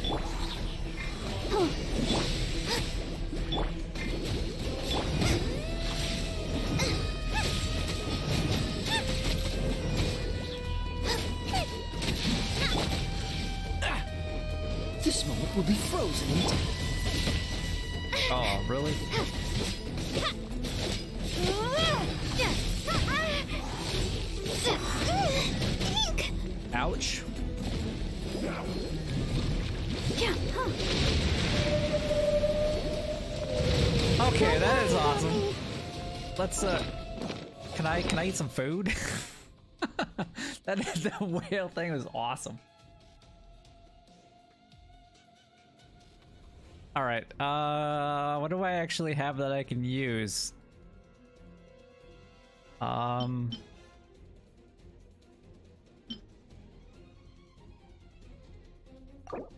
This moment will be frozen in time. Oh, really? Ouch. Okay, that is awesome. Let's can I eat some food? The whale thing was awesome. All right. What do I actually have that I can use?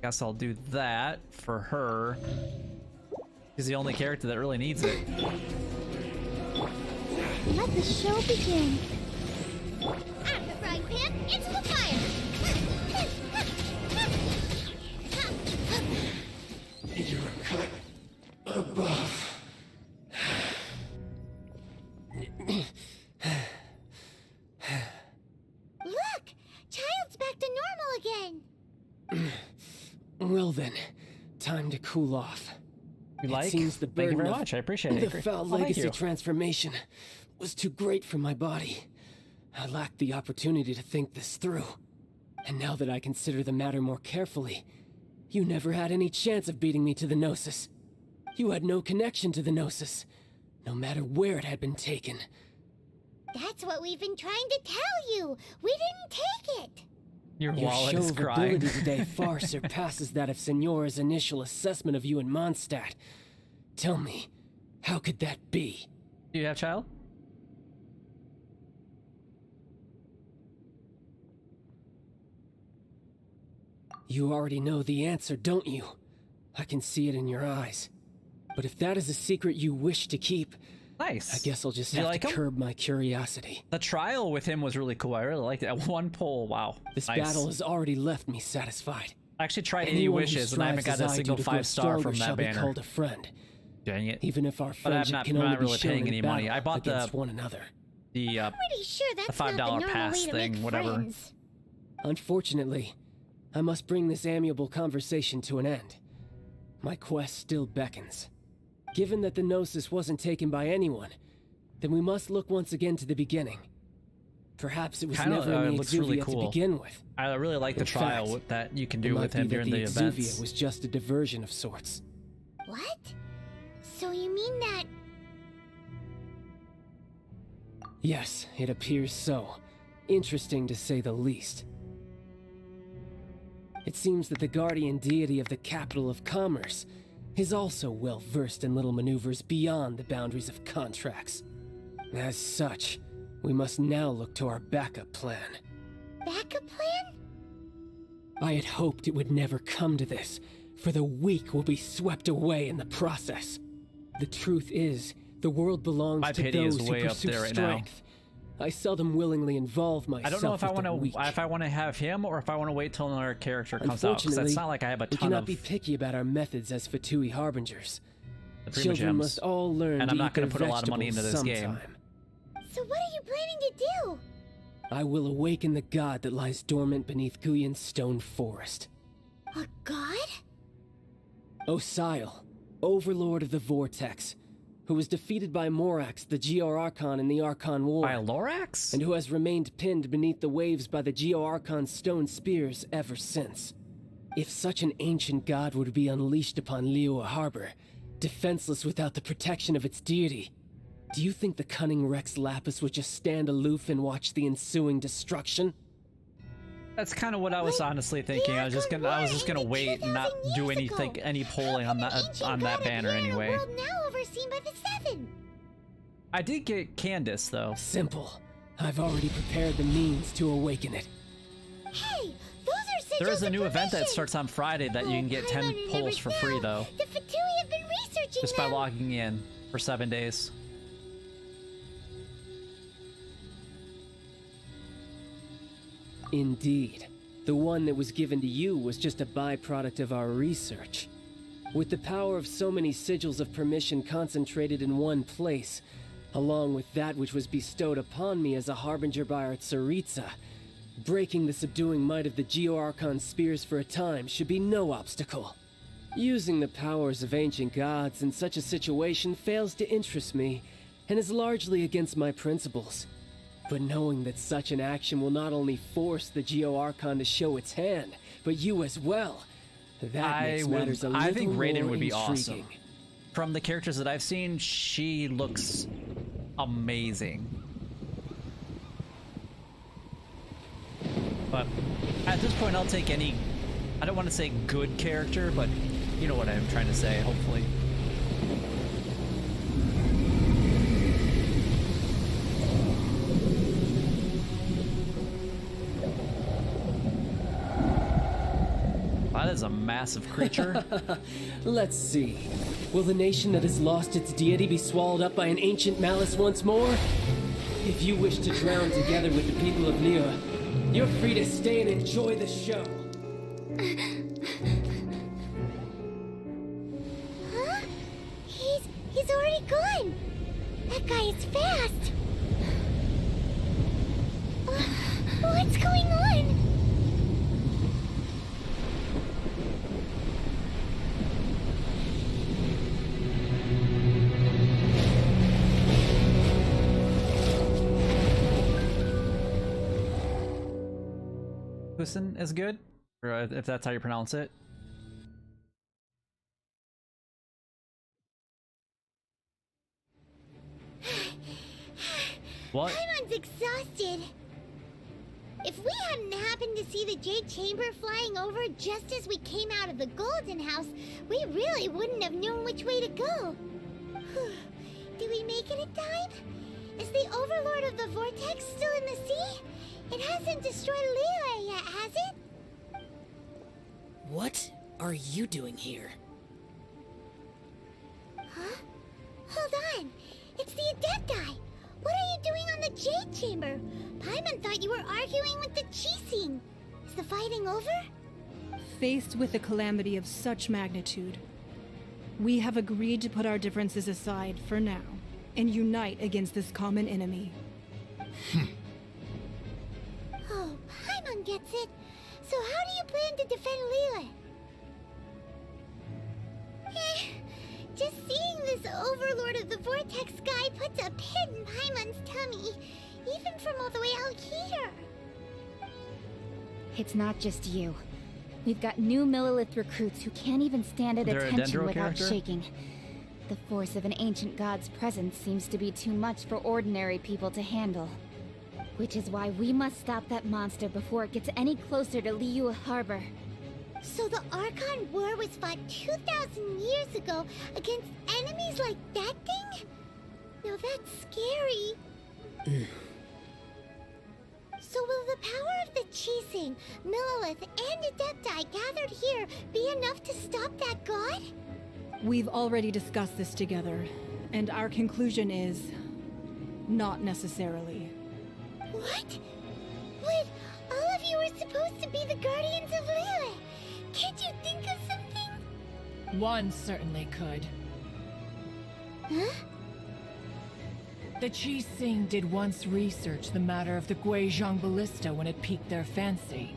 Guess I'll do that for her. She's the only character that really needs it. Let the show begin. Out of the frying pan, into the fire. You're cut above. Look! Child's back to normal again. Well then, time to cool off. You like? It seems the Thank you very burden of much. I appreciate it. The foul Oh, thank legacy you. transformation was too great for my body. I lacked the opportunity to think this through. And now that I consider the matter more carefully, you never had any chance of beating me to the Gnosis. You had no connection to the Gnosis, no matter where it had been taken. That's what we've been trying to tell you. We didn't take it. Your Your wallet show is of crying. ability today far surpasses that of Signora's initial assessment of you in Mondstadt. Tell me, how could that be? Do you have child? You already know the answer, don't you? I can see it in your eyes. But if that is a secret you wish to keep, Nice. I guess I'll just Do you have like to him? curb my curiosity. The trial with him was really cool. I really liked it. At one pull, wow. This Nice. battle has already left me satisfied. I actually tried any Anyone who wishes and I haven't strives got a as I do single to grow 5-star stronger from that shall be banner. called a friend. Dang it. Even if our But I'm friendship not, can I'm only not really be shown paying in any money. battle I bought against the one another. the Pretty sure that's $5 not the normal pass way to thing, make whatever. friends. Unfortunately, I must bring this amiable conversation to an end. My quest still beckons. Given that the Gnosis wasn't taken by anyone, then we must look once again to the beginning. Perhaps it was Kinda, never in the looks really Exuvia cool. to begin with. I really like the In trial fact, with that you can It do might with be him that during the the Exuvia events. was just a diversion of sorts. What? So you mean that... Yes, it appears so. Interesting to say the least. It seems that the guardian deity of the capital of commerce is also well versed in little maneuvers beyond the boundaries of contracts. As such, we must now look to our backup plan. backup plan? I had hoped it would never come to this, for the weak will be swept away in the process. The truth is, the world belongs My to pity is those who way up pursue there right now. strength. I seldom willingly involve myself I don't know if I with the want weak. to have him or if I want to wait till another character comes out. Because Unfortunately, it's not like I have a we ton cannot of be picky about our methods as Fatui harbingers. the Prima Children Gems. must all learn And to I'm not eat gonna their put a lot of money into vegetables this game. sometime. So what are you planning to do? I will awaken the god that lies dormant beneath Guyan's stone forest. A god? Osial, overlord of the Vortex, who was defeated by Morax, the Geo-Archon in the Archon War. By Lorax? And who has remained pinned beneath the waves by the Geo-Archon's stone spears ever since. If such an ancient god were to be unleashed upon Liyue Harbor, defenseless without the protection of its deity, do you think the cunning Rex Lapis would just stand aloof and watch the ensuing destruction? That's kind of what I was honestly thinking. I was just gonna wait and not do anything, any polling on that banner anyway. A world now overseen by the Seven. I did get Candace though. Simple. I've already prepared the means to awaken it. Hey, those are sigils There is a of new event that permission. starts on Friday that you can get 10 Paimon polls for free though, The Fatui have been researching just by them. logging in for 7 days. Indeed. The one that was given to you was just a byproduct of our research. With the power of so many sigils of permission concentrated in one place, along with that which was bestowed upon me as a harbinger by our Tsaritsa, breaking the subduing might of the Geo-Archon spears for a time should be no obstacle. Using the powers of ancient gods in such a situation fails to interest me, and is largely against my principles. But knowing that such an action will not only force the Geo-Archon to show its hand, but you as well, that makes matters a little I think Raiden more would be intriguing. awesome. From the characters that I've seen, she looks amazing. But at this point, I'll take any, I don't want to say good character, but you know what I'm trying to say, hopefully. That is a massive creature. Let's see. Will the nation that has lost its deity be swallowed up by an ancient malice once more? If you wish to drown together with the people of Liyue, you're free to stay and enjoy the show. Huh? He's already gone. That guy is fast. What's going on? Husin is good, or if that's how you pronounce it. What? Paimon's exhausted. If we hadn't happened to see the Jade Chamber flying over just as we came out of the Golden House, we really wouldn't have known which way to go. Did we make it in time? Is the Overlord of the Vortex still in the sea? It hasn't destroyed Liyue yet, has it? What are you doing here? Huh? Hold on. It's the Adepti. What are you doing on the Jade Chamber? Paimon thought you were arguing with the Chising. Is the fighting over? Faced with a calamity of such magnitude, we have agreed to put our differences aside for now and unite against this common enemy. Oh, Paimon gets it. So how do you plan to defend Liyue? Just seeing this Overlord of the Vortex guy puts a pit in Paimon's tummy, even from all the way out here. It's not just you. We've got new Millilith recruits who can't even stand at They're a attention Dendro without character? shaking. The force of an ancient god's presence seems to be too much for ordinary people to handle. Which is why we must stop that monster before it gets any closer to Liyue Harbor. So the Archon War was fought 2,000 years ago against enemies like that thing? Now that's scary. So will the power of the Chising, Millilith, and Adepti gathered here be enough to stop that god? We've already discussed this together, and our conclusion is not necessarily. What? Wait, all of you were supposed to be the guardians of Liyue. Can't you think of something? One certainly could. Huh? The Chising did once research the matter of the Guizhong Ballista when it piqued their fancy.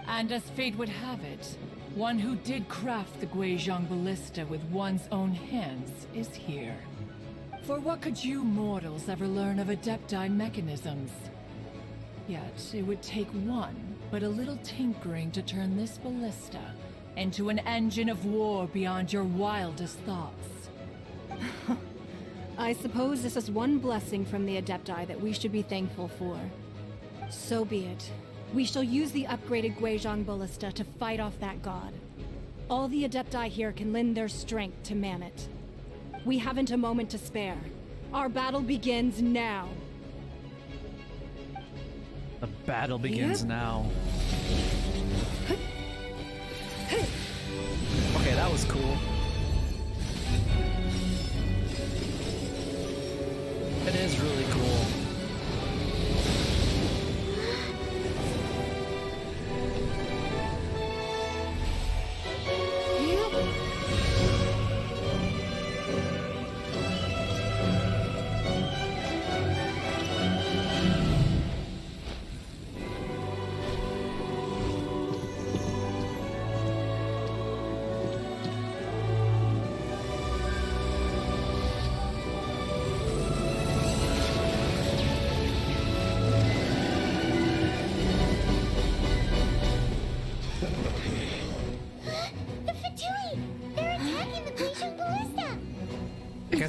And as fate would have it, one who did craft the Guizhong Ballista with one's own hands is here. For what could you mortals ever learn of Adepti mechanisms? Yet it would take one, but a little tinkering to turn this ballista into an engine of war beyond your wildest thoughts. I suppose this is one blessing from the Adepti that we should be thankful for. So be it. We shall use the upgraded Guizhong Ballista to fight off that god. All the Adepti here can lend their strength to man it. We haven't a moment to spare. Our battle begins now. The battle begins now. Okay, that was cool. It is really cool.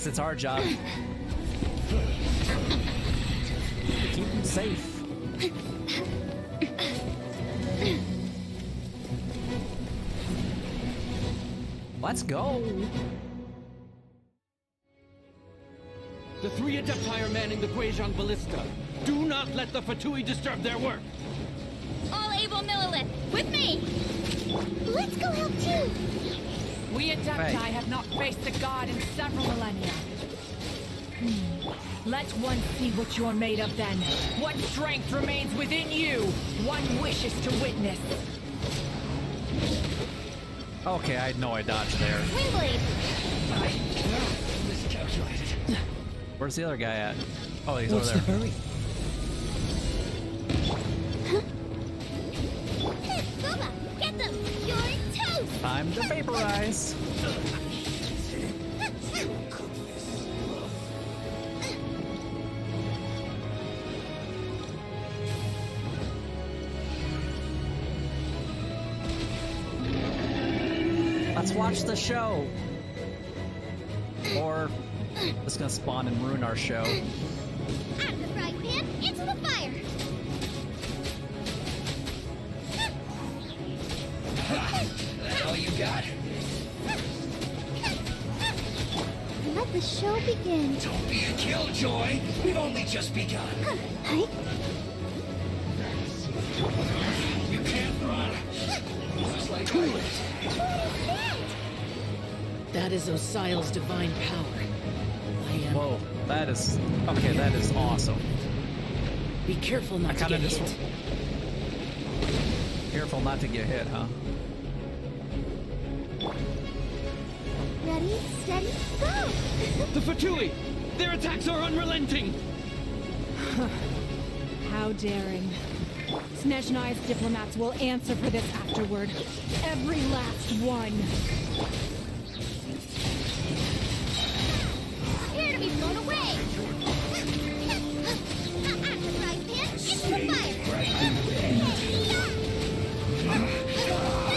guess it's our job to keep him safe. Let's go. The 3 Adepti are manning the Guizhong Ballista. Do not let the Fatui disturb their work. All able Millilith, with me! Let's go help too! We Adepti have not faced the god in several millennia. Let one see what you're made of then. What strength remains within you? One wishes to witness. Okay, I know I dodged there. Windblade! Miscalculated. Where's the other guy at? Oh, he's What's over the there. hurry? Boba, get them! You're toast! Time to vaporize. Let's watch the show. Or it's gonna spawn and ruin our show. Out of the frying pan, into the fire! That all you got? Let the show begin. Don't be a killjoy. We've only just begun. Hey? You can't run. Just like too late. That is Osial's divine power. I am. Whoa, that is okay. That is awesome. Be careful not to get hit. Careful not to get hit, huh? Ready, steady, go! The Fatui! Their attacks are unrelenting! How daring. Snezhnai's diplomats will answer for this afterward. Every last one. Prepare to be blown away! Out of the frying pan, into the fire!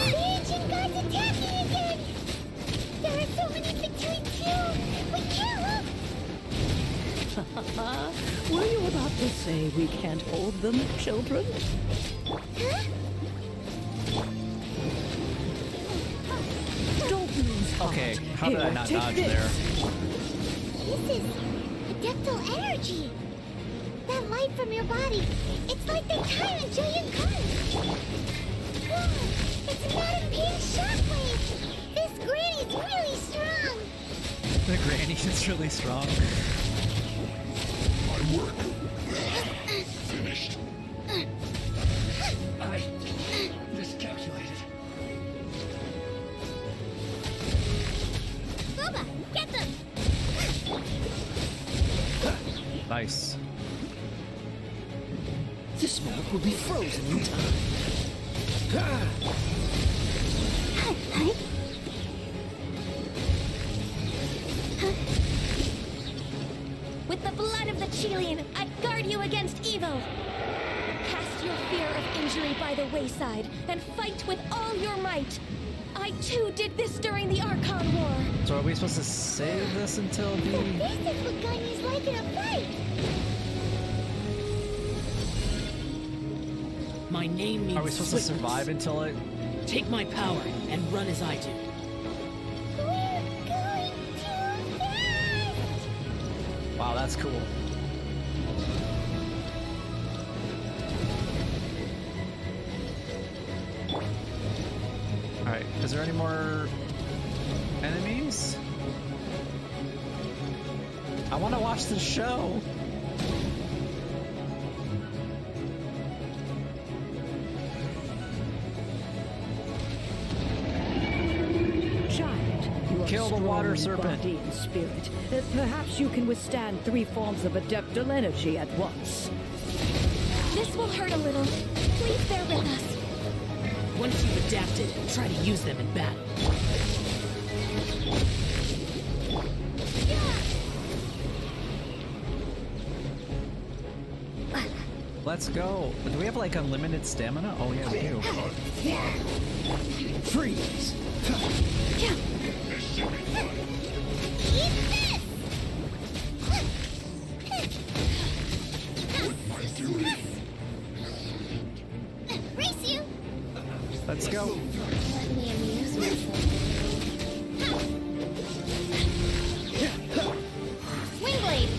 The ancient gods attacking again! There are so many between two! We can't look! Were you about to say we can't hold them, children? Huh? Don't lose heart. Okay, how did I not take dodge this. there? This is adeptal energy! That light from your body, it's like the time until you come! God, it's not a pink shockwave! This granny's really strong! The granny is really strong. My work. Finished. I miscalculated. Boba, get them! Nice. This smoke will be frozen in time. With the blood of the Chilean, I guard you against evil. Cast your fear of injury by the wayside and fight with all your might. I too did this during the Archon War. So are we supposed to save this until the... So this is what Ganya's like in a fight! My name means Are we supposed to swiftness. survive until it... Take my power and run as I do. We're going too fast! Wow, that's cool. Alright, is there any more enemies? I want to watch the show. Child, you are Kill the strong water in serpent. body and spirit. Perhaps you can withstand 3 forms of adeptal energy at once. This will hurt a little. Please bear with us. Once you've adapted, try to use them in battle. Let's go. Do we have like unlimited stamina? Oh yeah, we do. Freeze! Eat this! Let's go. Let me amuse myself. Swing blade!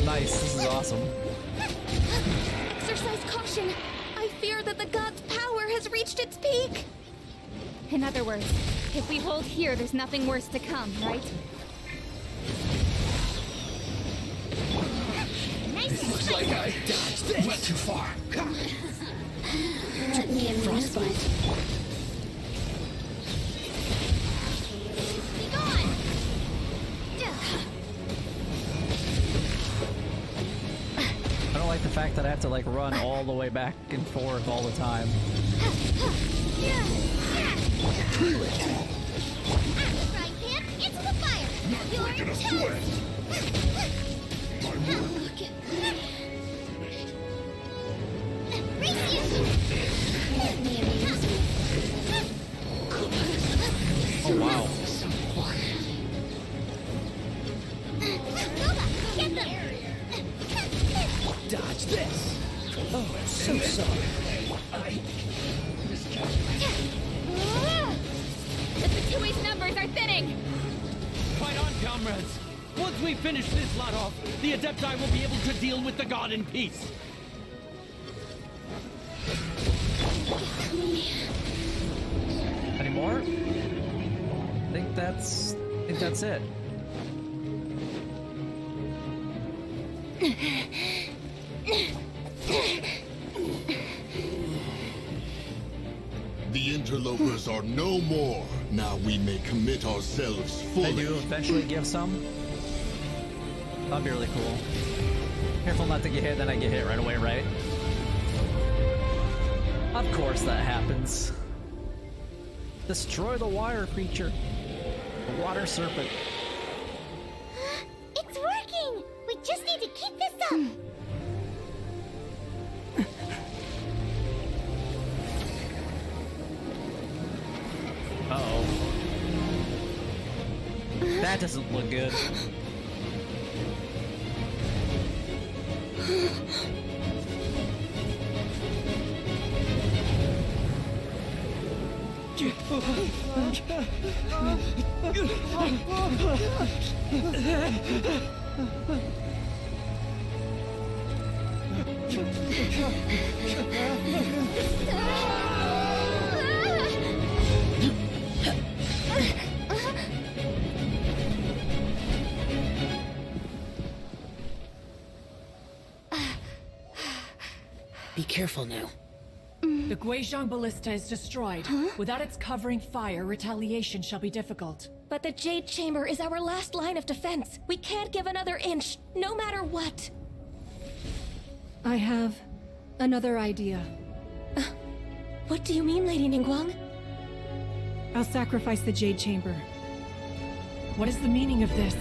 Nice, this is awesome. Exercise caution. I fear that the god's power has reached its peak. In other words, if we hold here, there's nothing worse to come, right? Looks like I dodged this. Went too far. Let me amuse myself. Be gone! I don't like the fact that I have to like run all the way back and forth all the time. Frying pan into the fire! You're toast! Race you! Let me amuse myself. Oh wow. Nova, get them! Dodge this! Oh, I'm so sorry. The Fatui's numbers are thinning! Fight on, comrades! Once we finish this lot off, the Adepti will be able to deal with the god in peace. Any more? I think that's it. The interlopers are no more. Now we may commit ourselves fully. They do eventually give some. That'd be really cool. Careful not to get hit, then I get hit right away, right? Of course that happens. Destroy the wire creature. The water serpent. It's working! We just need to keep this up! Uh-oh. That doesn't look good. Be careful now. The Guizhong Ballista is destroyed. Without its covering fire, retaliation shall be difficult. But the Jade Chamber is our last line of defense. We can't give another inch, no matter what. I have another idea. What do you mean, Lady Ningguang? I'll sacrifice the Jade Chamber. What is the meaning of this?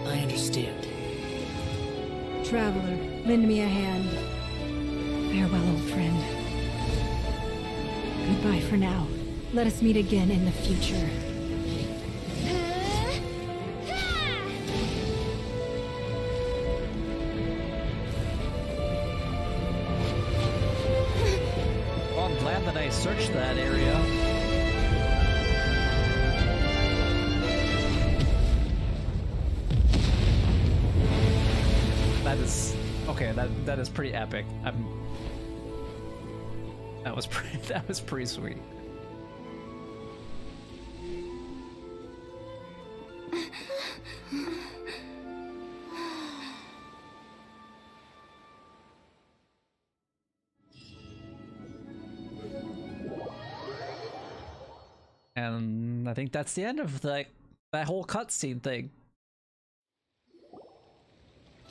I understand. Traveler, lend me a hand. Farewell, old friend. Goodbye for now. Let us meet again in the future. Well, I'm glad that I searched that area. That is okay. That is pretty epic. That was pretty sweet. And I think that's the end of that whole cutscene thing.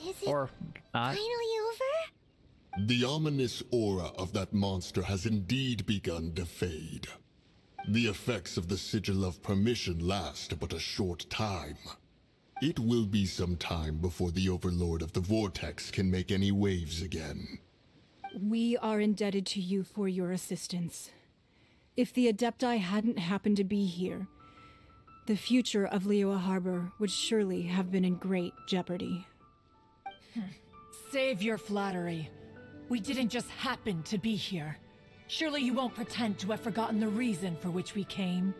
Is it Or not. finally over? The ominous aura of that monster has indeed begun to fade. The effects of the Sigil of Permission last but a short time. It will be some time before the Overlord of the Vortex can make any waves again. We are indebted to you for your assistance. If the Adepti hadn't happened to be here, the future of Liyue Harbor would surely have been in great jeopardy. Save your flattery. We didn't just happen to be here. Surely you won't pretend to have forgotten the reason for which we came.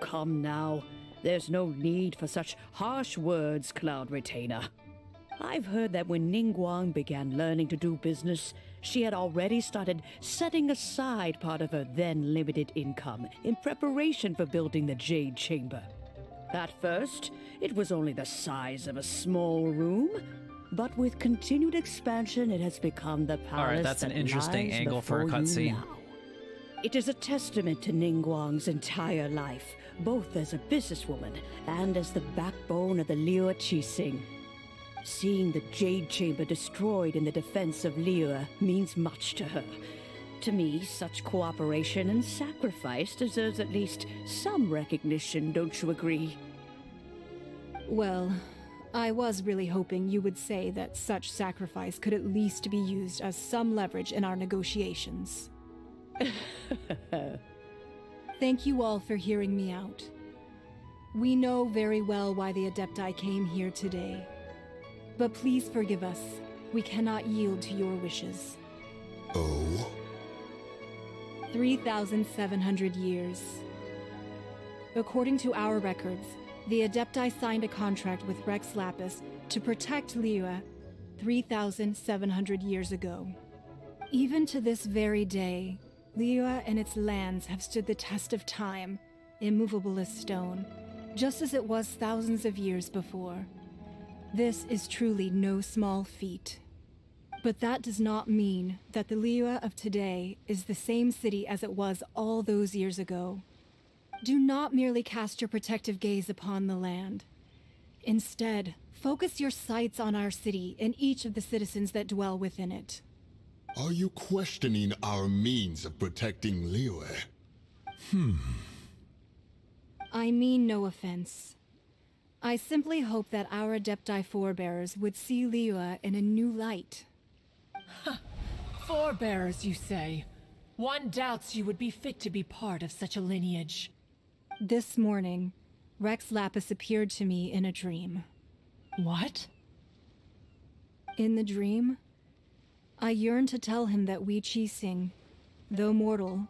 Come now. There's no need for such harsh words, Cloud Retainer. I've heard that when Ningguang began learning to do business, she had already started setting aside part of her then limited income in preparation for building the Jade Chamber. At first, it was only the size of a small room, but with continued expansion, it has become the palace. All right, that's an interesting lies angle for a before you cutscene. now. It is a testament to Ningguang's entire life, both as a businesswoman and as the backbone of the Liyue Qixing. Seeing the Jade Chamber destroyed in the defense of Liyue means much to her. To me, such cooperation and sacrifice deserves at least some recognition, don't you agree? Well, I was really hoping you would say that such sacrifice could at least be used as some leverage in our negotiations. Thank you all for hearing me out. We know very well why the Adepti came here today. But please forgive us. We cannot yield to your wishes. Oh? 3,700 years. According to our records, the Adepti signed a contract with Rex Lapis to protect Liyue 3,700 years ago. Even to this very day, Liyue and its lands have stood the test of time, immovable as stone, just as it was thousands of years before. This is truly no small feat. But that does not mean that the Liyue of today is the same city as it was all those years ago. Do not merely cast your protective gaze upon the land. Instead, focus your sights on our city and each of the citizens that dwell within it. Are you questioning our means of protecting Liyue? I mean no offense. I simply hope that our Adepti forebears would see Liyue in a new light. Forebearers, you say? One doubts you would be fit to be part of such a lineage. This morning, Rex Lapis appeared to me in a dream. What? In the dream, I yearned to tell him that we Qixing, though mortal,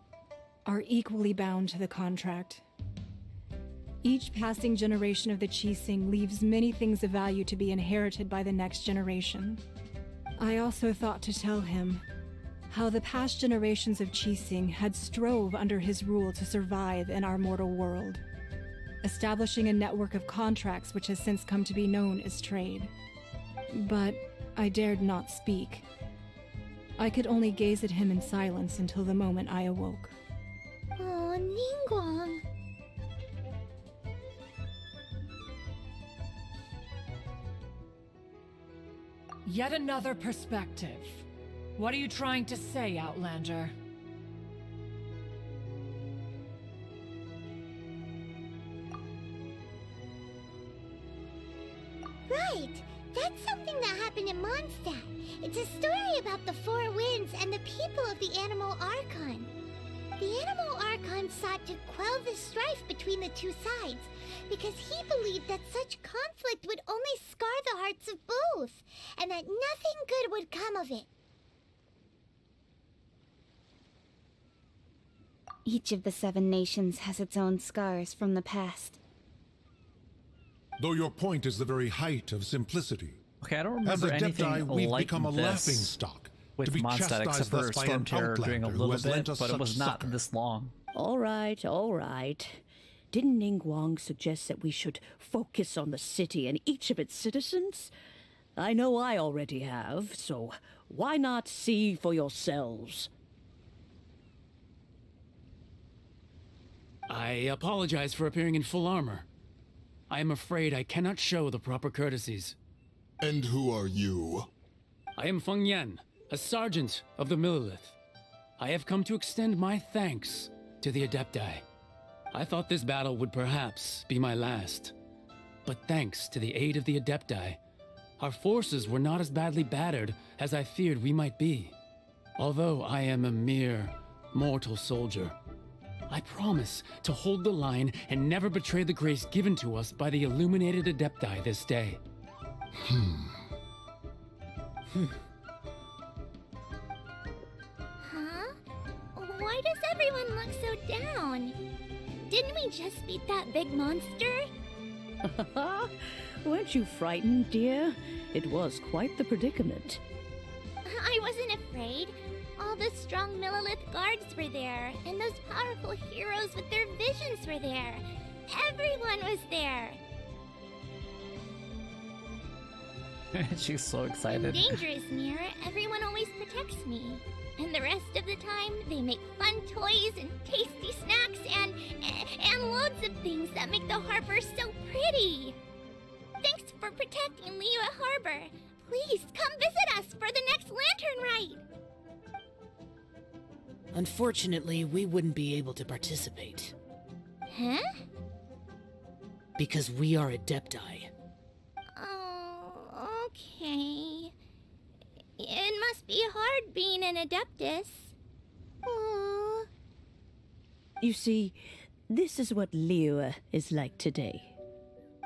are equally bound to the contract. Each passing generation of the Qixing leaves many things of value to be inherited by the next generation. I also thought to tell him how the past generations of Qixing had strove under his rule to survive in our mortal world, establishing a network of contracts which has since come to be known as trade. But I dared not speak. I could only gaze at him in silence until the moment I awoke. Oh, Ningguang. Yet another perspective. What are you trying to say, Outlander? Right! That's something that happened in Mondstadt. It's a story about the Four Winds and the people of the Animal Archon. The Animal Archon sought to quell the strife between the two sides, because he believed that such conflict would only scar the hearts of both, and that nothing good would come of it. Each of the 7 nations has its own scars from the past. Though your point is the very height of simplicity. Okay, I don't As remember Adepti, anything we've like become a this laughing stock, with to be Mondstadt, except chastised for thus by Storm an Terror doing a outlander who little has bit, lent us but it such was not succor. this long. All right. Didn't Ningguang suggest that we should focus on the city and each of its citizens? I know I already have, so why not see for yourselves? I apologize for appearing in full armor. I am afraid I cannot show the proper courtesies. And who are you? I am Feng Yan, a sergeant of the Millelith. I have come to extend my thanks to the Adepti. I thought this battle would perhaps be my last. But thanks to the aid of the Adepti, our forces were not as badly battered as I feared we might be. Although I am a mere mortal soldier, I promise to hold the line and never betray the grace given to us by the illuminated Adepti this day. down. Didn't we just beat that big monster? Weren't you frightened, dear? It was quite the predicament. I wasn't afraid. All the strong Millilith guards were there, and those powerful heroes with their visions were there. Everyone was there. She's so When excited. danger is near, everyone always protects me. And the rest of the time, they make fun toys and tasty snacks and loads of things that make the harbor so pretty. Thanks for protecting Liyue Harbor. Please come visit us for the next lantern ride. Unfortunately, we wouldn't be able to participate. Huh? Because we are Adepti. Oh, okay. It must be hard being an Adeptus. Aww. You see, this is what Liyue is like today.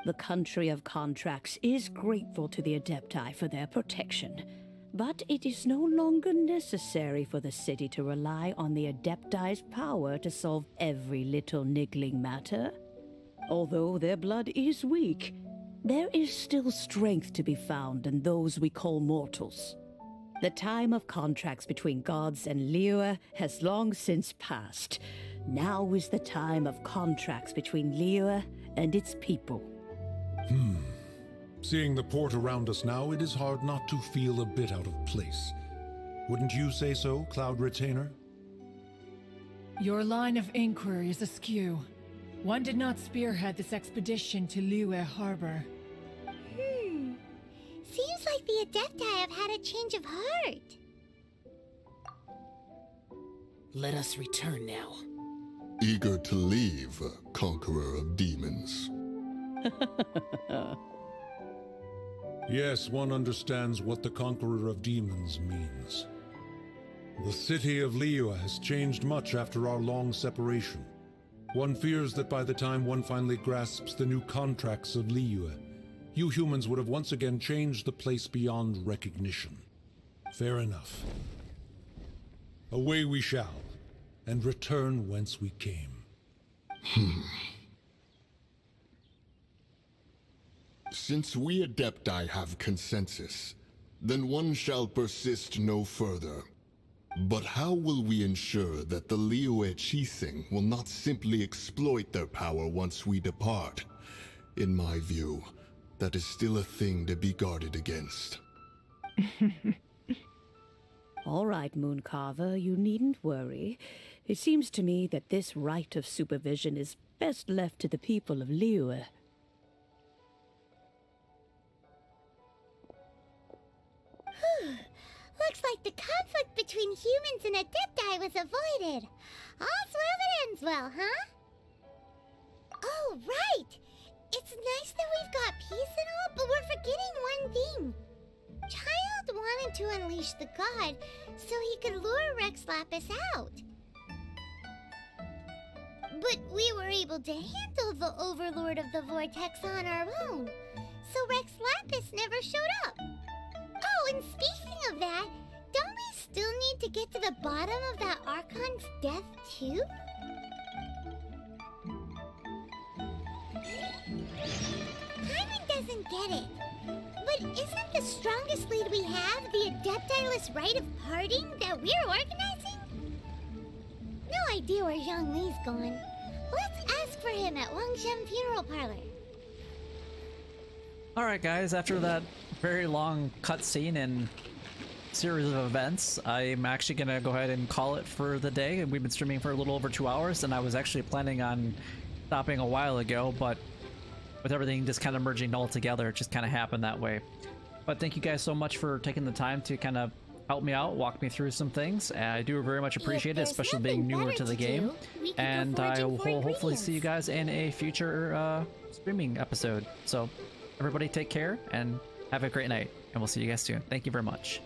The country of contracts is grateful to the Adepti for their protection, but it is no longer necessary for the city to rely on the Adepti's power to solve every little niggling matter. Although their blood is weak, there is still strength to be found in those we call mortals. The time of contracts between gods and Liyue has long since passed. Now is the time of contracts between Liyue and its people. Seeing the port around us now, it is hard not to feel a bit out of place. Wouldn't you say so, Cloud Retainer? Your line of inquiry is askew. One did not spearhead this expedition to Liyue Harbor. Seems like the Adepti have had a change of heart. Let us return now. Eager to leave, Conqueror of Demons. Yes, one understands what the Conqueror of Demons means. The city of Liyue has changed much after our long separation. One fears that by the time one finally grasps the new contracts of Liyue, you humans would have once again changed the place beyond recognition. Fair enough. Away we shall, and return whence we came. Since we Adepti have consensus, then one shall persist no further. But how will we ensure that the Liyue Qixing will not simply exploit their power once we depart? In my view, that is still a thing to be guarded against. All right, Mooncarver, you needn't worry. It seems to me that this right of supervision is best left to the people of Liyue. Looks like the conflict between humans and Adepti was avoided. All's well that ends well, huh? Oh, right! It's nice that we've got peace and all, but we're forgetting one thing. Child wanted to unleash the god so he could lure Rex Lapis out. But we were able to handle the Overlord of the Vortex on our own, so Rex Lapis never showed up. Oh, and speaking of that, don't we still need to get to the bottom of that Archon's death, too? Paimon doesn't get it. But isn't the strongest lead we have the Adepti-less rite of parting that we're organizing? No idea where Zhongli's gone. Let's ask for him at Wangshan Funeral Parlor. Alright guys, after that very long cutscene and series of events, I'm actually gonna go ahead and call it for the day. We've been streaming for a little over 2 hours, and I was actually planning on stopping a while ago, but with everything just kind of merging all together, it just kind of happened that way. But thank you guys so much for taking the time to kind of help me out, walk me through some things. I do very much appreciate it, especially being newer to the game. And I will hopefully see you guys in a future streaming episode. So everybody take care and have a great night, and we'll see you guys soon. Thank you very much.